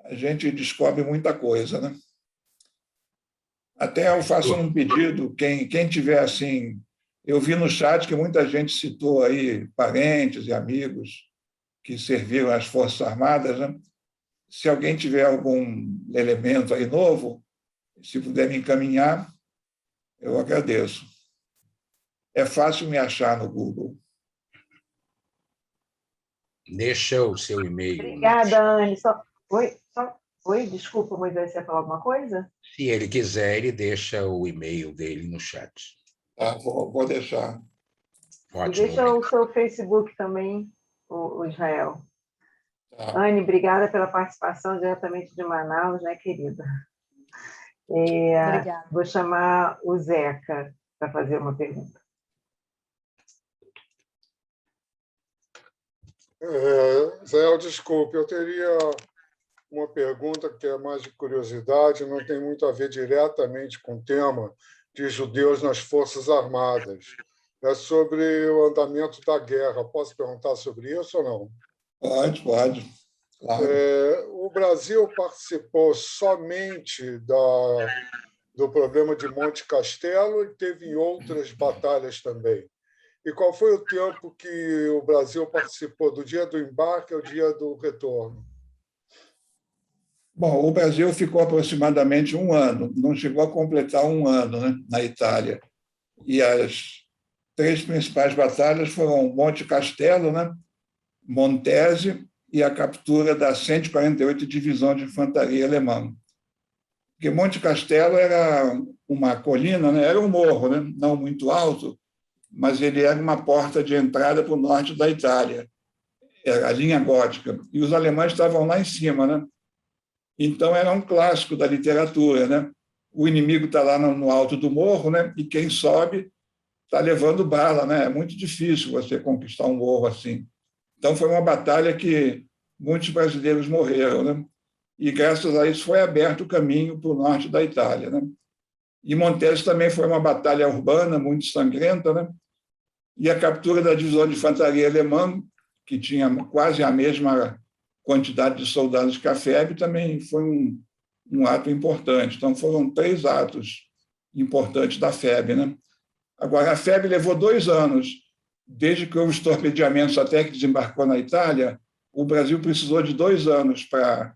A gente descobre muita coisa, né? Até eu faço um pedido, quem tiver assim, eu vi no chat que muita gente citou aí parentes e amigos que serviram às Forças Armadas, né? Se alguém tiver algum elemento aí novo, se puder me encaminhar, eu agradeço. É fácil me achar no Google. Deixa o seu e-mail. Obrigada, Anne. Oi, desculpa, Moisés, você ia falar alguma coisa? Se ele quiser, ele deixa o e-mail dele no chat. Tá, vou deixar. Ótimo. E deixa o seu Facebook também, o Israel. Tá. Anne, obrigada pela participação diretamente de Manaus, né, querida? Obrigada. Vou chamar o Zeca para fazer uma pergunta. Zé, desculpe, eu teria uma pergunta que é mais de curiosidade, não tem muito a ver diretamente com o tema de judeus nas Forças Armadas. É sobre o andamento da guerra. Posso perguntar sobre isso ou não? Pode, claro. O Brasil participou somente do problema de Monte Castelo e teve outras batalhas também. E qual foi o tempo que o Brasil participou, do dia do embarque ao dia do retorno? Bom, o Brasil ficou aproximadamente 1 ano, não chegou a completar 1 ano, né, na Itália. E as 3 principais batalhas foram Monte Castelo, né, Montese e a captura da 148ª Divisão de Infantaria Alemã. Porque Monte Castelo era uma colina, né, era um morro, né, não muito alto, mas ele era uma porta de entrada para o norte da Itália, era a linha gótica. E os alemães estavam lá em cima, né? Então, era um clássico da literatura, né? O inimigo está lá no alto do morro, né? E quem sobe está levando bala, né? É muito difícil você conquistar um morro assim. Então, foi uma batalha que muitos brasileiros morreram, né? E, graças a isso, foi aberto o caminho para o norte da Itália, né? E Montese também foi uma batalha urbana muito sangrenta, né? E a captura da divisão de infantaria alemã, que tinha quase a mesma quantidade de soldados que a FEB, também foi um ato importante. Então, foram 3 atos importantes da FEB, né? Agora, a FEB levou 2 anos. Desde que houve os torpedeamentos até que desembarcou na Itália, o Brasil precisou de 2 anos para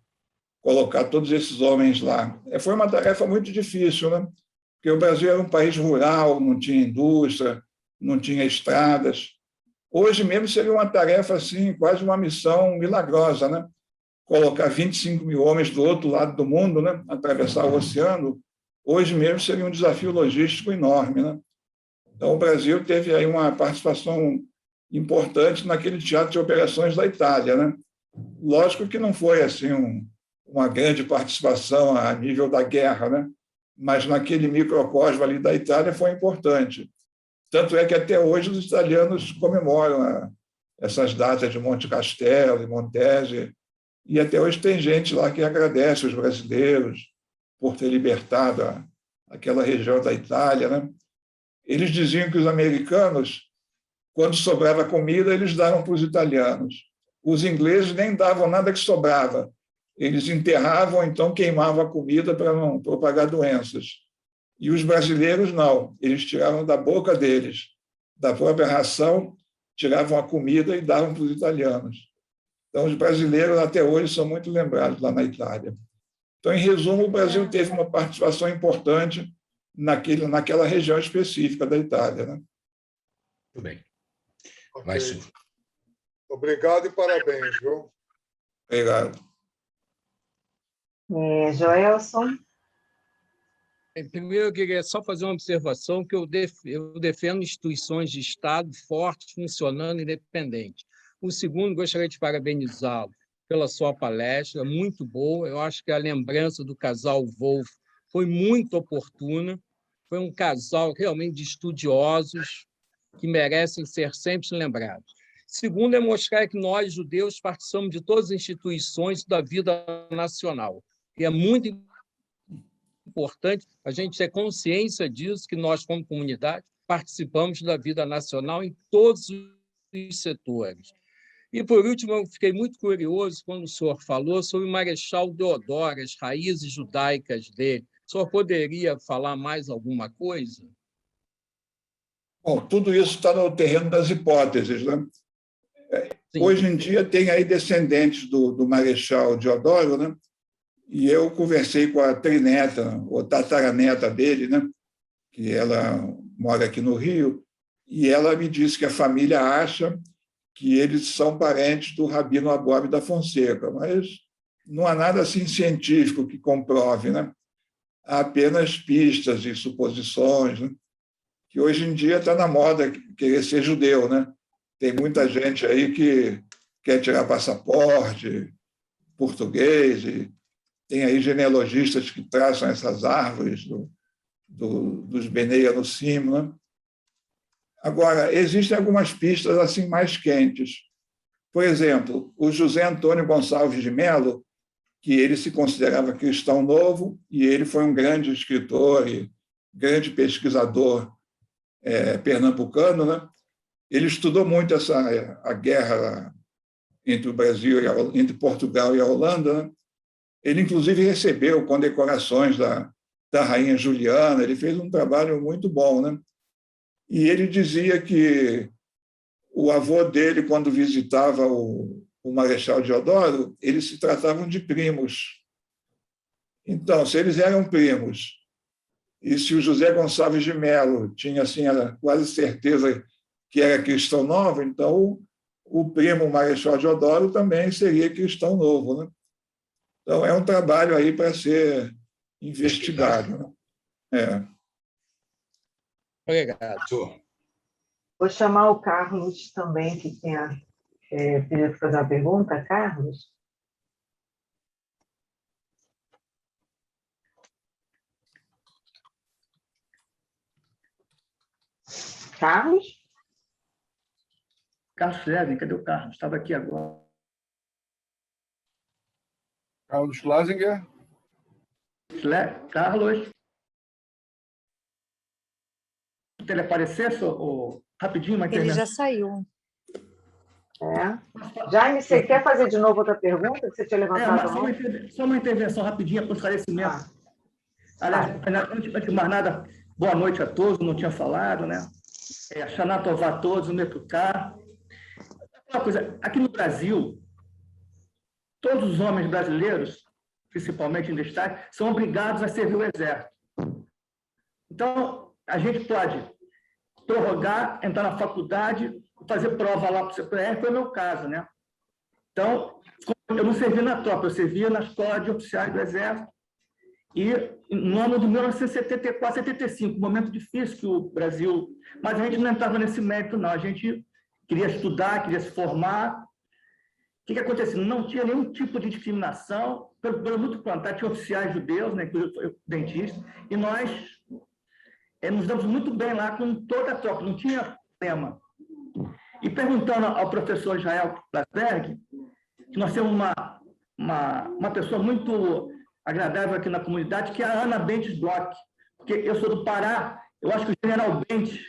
colocar todos esses homens lá. Foi uma tarefa muito difícil, né? Porque o Brasil era um país rural, não tinha indústria, não tinha estradas. Hoje mesmo seria uma tarefa, assim, quase uma missão milagrosa, né? Colocar 25 mil homens do outro lado do mundo, né? Atravessar o oceano, hoje mesmo seria um desafio logístico enorme, né? Então, o Brasil teve aí uma participação importante naquele teatro de operações da Itália, né? Lógico que não foi assim uma grande participação a nível da guerra, né? Mas naquele microcosmo ali da Itália foi importante. Tanto é que até hoje os italianos comemoram essas datas de Monte Castelo e Montese, e até hoje tem gente lá que agradece os brasileiros por ter libertado aquela região da Itália, né? Eles diziam que os americanos, quando sobrava comida, eles davam para os italianos. Os ingleses nem davam nada que sobrava. Eles enterravam, então queimavam a comida para não propagar doenças. E os brasileiros não. Eles tiravam da boca deles, da própria ração, tiravam a comida e davam para os italianos. Então, os brasileiros até hoje são muito lembrados lá na Itália. Então, em resumo, o Brasil teve uma participação importante naquela região específica da Itália, né? Muito bem. Okay. Obrigado e parabéns, viu? Obrigado. Joelson? Primeiro, eu queria só fazer uma observação que eu defendo instituições de Estado fortes, funcionando, independentes. O segundo, gostaria de parabenizá-lo pela sua palestra, muito boa. Eu acho que a lembrança do casal Wolff foi muito oportuna. Foi um casal realmente de estudiosos que merecem ser sempre lembrados. Segundo, é mostrar que nós, judeus, participamos de todas as instituições da vida nacional. E é muito importante a gente ter consciência disso, que nós, como comunidade, participamos da vida nacional em todos os setores. E, por último, eu fiquei muito curioso quando o senhor falou sobre o Marechal Deodoro, as raízes judaicas dele. O senhor poderia falar mais alguma coisa? Bom, tudo isso está no terreno das hipóteses, né? Sim. Hoje em dia tem aí descendentes do Marechal Deodoro, né? E eu conversei com a trineta, ou tataraneta dele, né? Que ela mora aqui no Rio, e ela me disse que a família acha que eles são parentes do Rabino Aboab da Fonseca, mas não há nada assim científico que comprove, né? Há apenas pistas e suposições, né? Que hoje em dia está na moda querer ser judeu, né? Tem muita gente aí que quer tirar passaporte português, e tem aí genealogistas que traçam essas árvores dos Bnei Anusim, né? Agora, existem algumas pistas assim mais quentes. Por exemplo, o José Antônio Gonçalves de Melo, que ele se considerava cristão novo, e ele foi um grande escritor e grande pesquisador pernambucano, né? Ele estudou muito a guerra entre o Brasil, entre Portugal e a Holanda, né? Ele, inclusive, recebeu condecorações da Rainha Juliana, ele fez um trabalho muito bom, né? E ele dizia que o avô dele, quando visitava o Marechal Deodoro, eles se tratavam de primos. Então, se eles eram primos, e se o José Gonçalves de Melo tinha assim, quase certeza que era cristão novo, então o primo Marechal Deodoro também seria cristão novo, né? Então, é um trabalho aí para ser investigado, né? Obrigado. Vou chamar o Carlos também, que tinha pedido fazer uma pergunta. Carlos? Carlos? Carlos Schlesinger, cadê o Carlos? Estava aqui agora. Carlos Schlesinger? Carlos? Ele aparecer, rapidinho, uma Ele já saiu. Jaime, você quer fazer de novo outra pergunta? Você tinha levantado a mão? Só uma intervenção rapidinha para o esclarecimento. Aliás, antes de mais nada, boa noite a todos, não tinha falado, né? Shana Tová a todos, o Metuká. Uma coisa, aqui no Brasil, todos os homens brasileiros, principalmente em destaque, são obrigados a servir o Exército. Então, a gente pode prorrogar, entrar na faculdade, fazer prova lá para o CPR, foi o meu caso, né? Então, eu não servia na tropa, eu servia na Escola de Oficiais do Exército, e no ano de 1974, 75, um momento difícil que o Brasil... Mas a gente não entrava nesse mérito, não. A gente queria estudar, queria se formar. O que aconteceu? Não tinha nenhum tipo de discriminação, pelo muito contrário, tinha oficiais judeus, né, que eu dentista, e nós nos damos muito bem lá com toda a tropa, não tinha problema. E perguntando ao professor Israel Plasberg, que nós temos uma pessoa muito agradável aqui na comunidade, que é a Ana Bentes Bloch, porque eu sou do Pará, eu acho que o General Bentes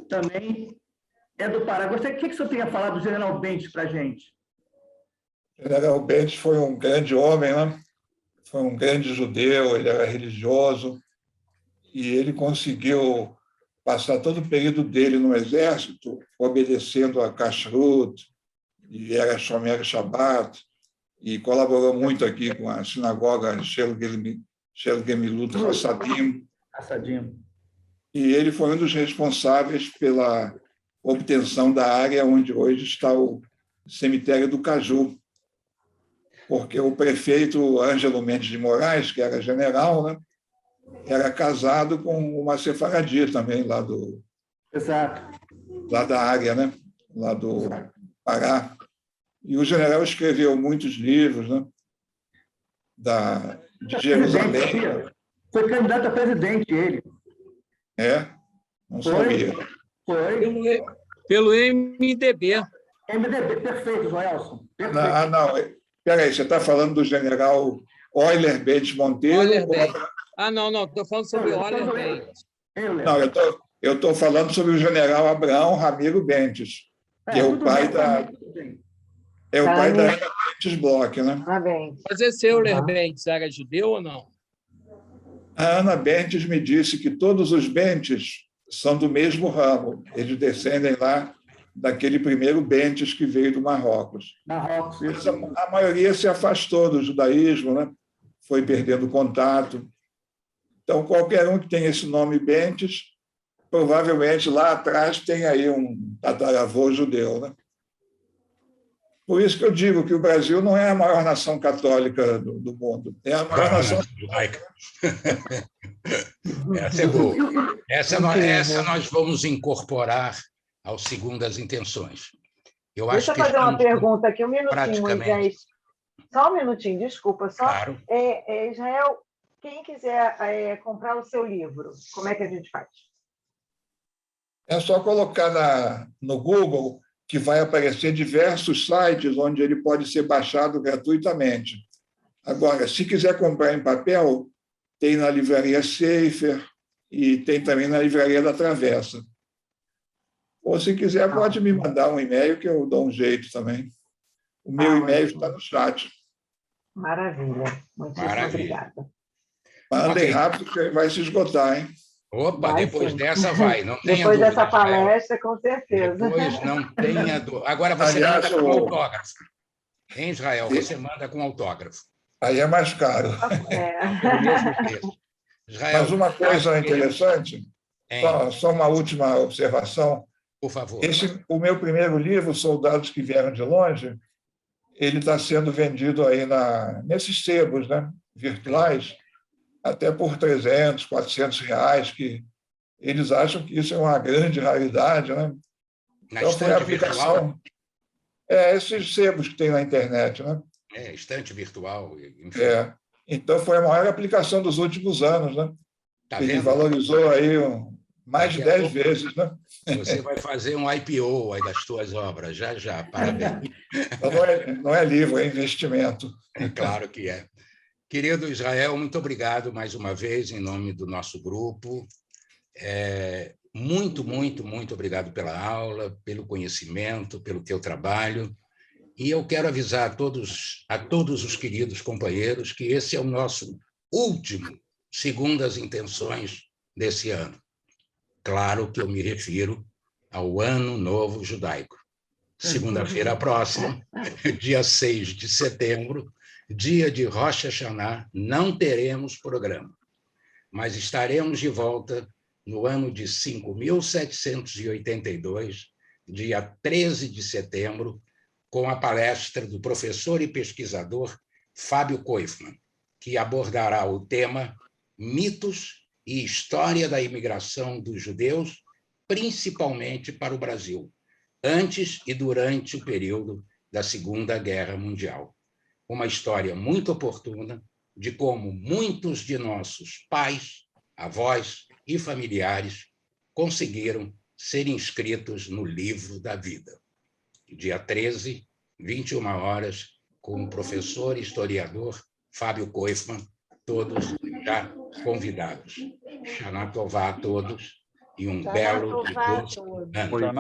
também é do Pará. Gostaria, o que o senhor tem a falar do General Bentes para a gente? O General Bentes foi um grande homem, né? Foi um grande judeu, ele era religioso, e ele conseguiu passar todo o período dele no Exército obedecendo a Kashrut, e era Shomer Shabbat, e colaborou muito aqui com a sinagoga Shel Gemilut Hassadim. E ele foi um dos responsáveis pela obtenção da área onde hoje está o cemitério do Caju, porque o prefeito Ângelo Mendes de Moraes, que era general, né, era casado com uma sefaradi também, lá da área, né, lá do Pará. E o general escreveu muitos livros, né, de Jerusalém. Foi candidato a presidente, ele. Não sabia. Foi. Pelo MDB. MDB, perfeito, Joelson. Não. Espera aí, você está falando do general Euler Bentes Monteiro? Euler Bentes. Não, estou falando sobre Euler Bentes. Não, eu estou falando sobre o general Abraão Ramiro Bentes, que é o pai da Ana Bentes Bloch, né? Mas esse Euler Bentes era judeu ou não? A Ana Bentes me disse que todos os Bentes são do mesmo ramo. Eles descendem lá daquele primeiro Bentes que veio do Marrocos. A maioria se afastou do judaísmo, né? Foi perdendo contato. Então, qualquer um que tem esse nome Bentes, provavelmente lá atrás tem aí um tataravô judeu, né? Por isso que eu digo que o Brasil não é a maior nação católica do mundo, é a maior nação judaica. Essa é boa. Essa nós vamos incorporar ao Segundas Intenções. Deixa eu fazer uma pergunta aqui, um minutinho, Moisés. Só um minutinho, desculpa. Claro. Israel, quem quiser comprar o seu livro, como é que a gente faz? É só colocar no Google, que vai aparecer diversos sites onde ele pode ser baixado gratuitamente. Agora, se quiser comprar em papel, tem na Livraria Sefer e tem também na Livraria da Travessa. Ou, se quiser, pode me mandar um e-mail que eu dou um jeito também. O meu e-mail está no chat. Maravilha. Muitíssimo obrigada. Mandem rápido, que vai se esgotar, hein? Opa, depois dessa vai, não tenha depois dúvida. Dessa palestra, com certeza. Depois não tenha dúvida. Agora você manda com autógrafo. Em Israel, você manda com autógrafo. Aí é mais caro. Israel, mas uma coisa interessante, só uma última observação. Por favor. O meu primeiro livro, Soldados que Vieram de Longe, ele está sendo vendido aí nesses sebos, né, virtuais, até por R$300, R$400, que eles acham que isso é uma grande raridade, né? Na então, estante virtual? Esses sebos que tem na internet, né? Estante virtual, enfim. Então, foi a maior aplicação dos últimos anos, né? Tá ele vendo? Valorizou aí mais de 10 vezes, né? Você vai fazer um IPO aí das suas obras, já, parabéns. Então, não é livro, é investimento. É claro que é. Querido Israel, muito obrigado mais uma vez, em nome do nosso grupo. Muito, muito, muito obrigado pela aula, pelo conhecimento, pelo teu trabalho. E eu quero avisar a todos os queridos companheiros que esse é o nosso último Segundas Intenções desse ano. Claro que eu me refiro ao Ano Novo Judaico. Segunda-feira próxima, dia 6 de setembro, dia de Rosh Hashanah, não teremos programa, mas estaremos de volta no ano de 5.782, dia 13 de setembro, com a palestra do professor e pesquisador Fábio Koifman, que abordará o tema Mitos e História da Imigração dos Judeus, principalmente para o Brasil, antes e durante o período da Segunda Guerra Mundial. Uma história muito oportuna de como muitos de nossos pais, avós e familiares conseguiram ser inscritos no livro da vida. Dia 13, 21 horas, com o professor e historiador Fábio Koifman, todos já convidados. Shana Tová a todos e um Shana belo e Tová a doce todos. ano. Pois é.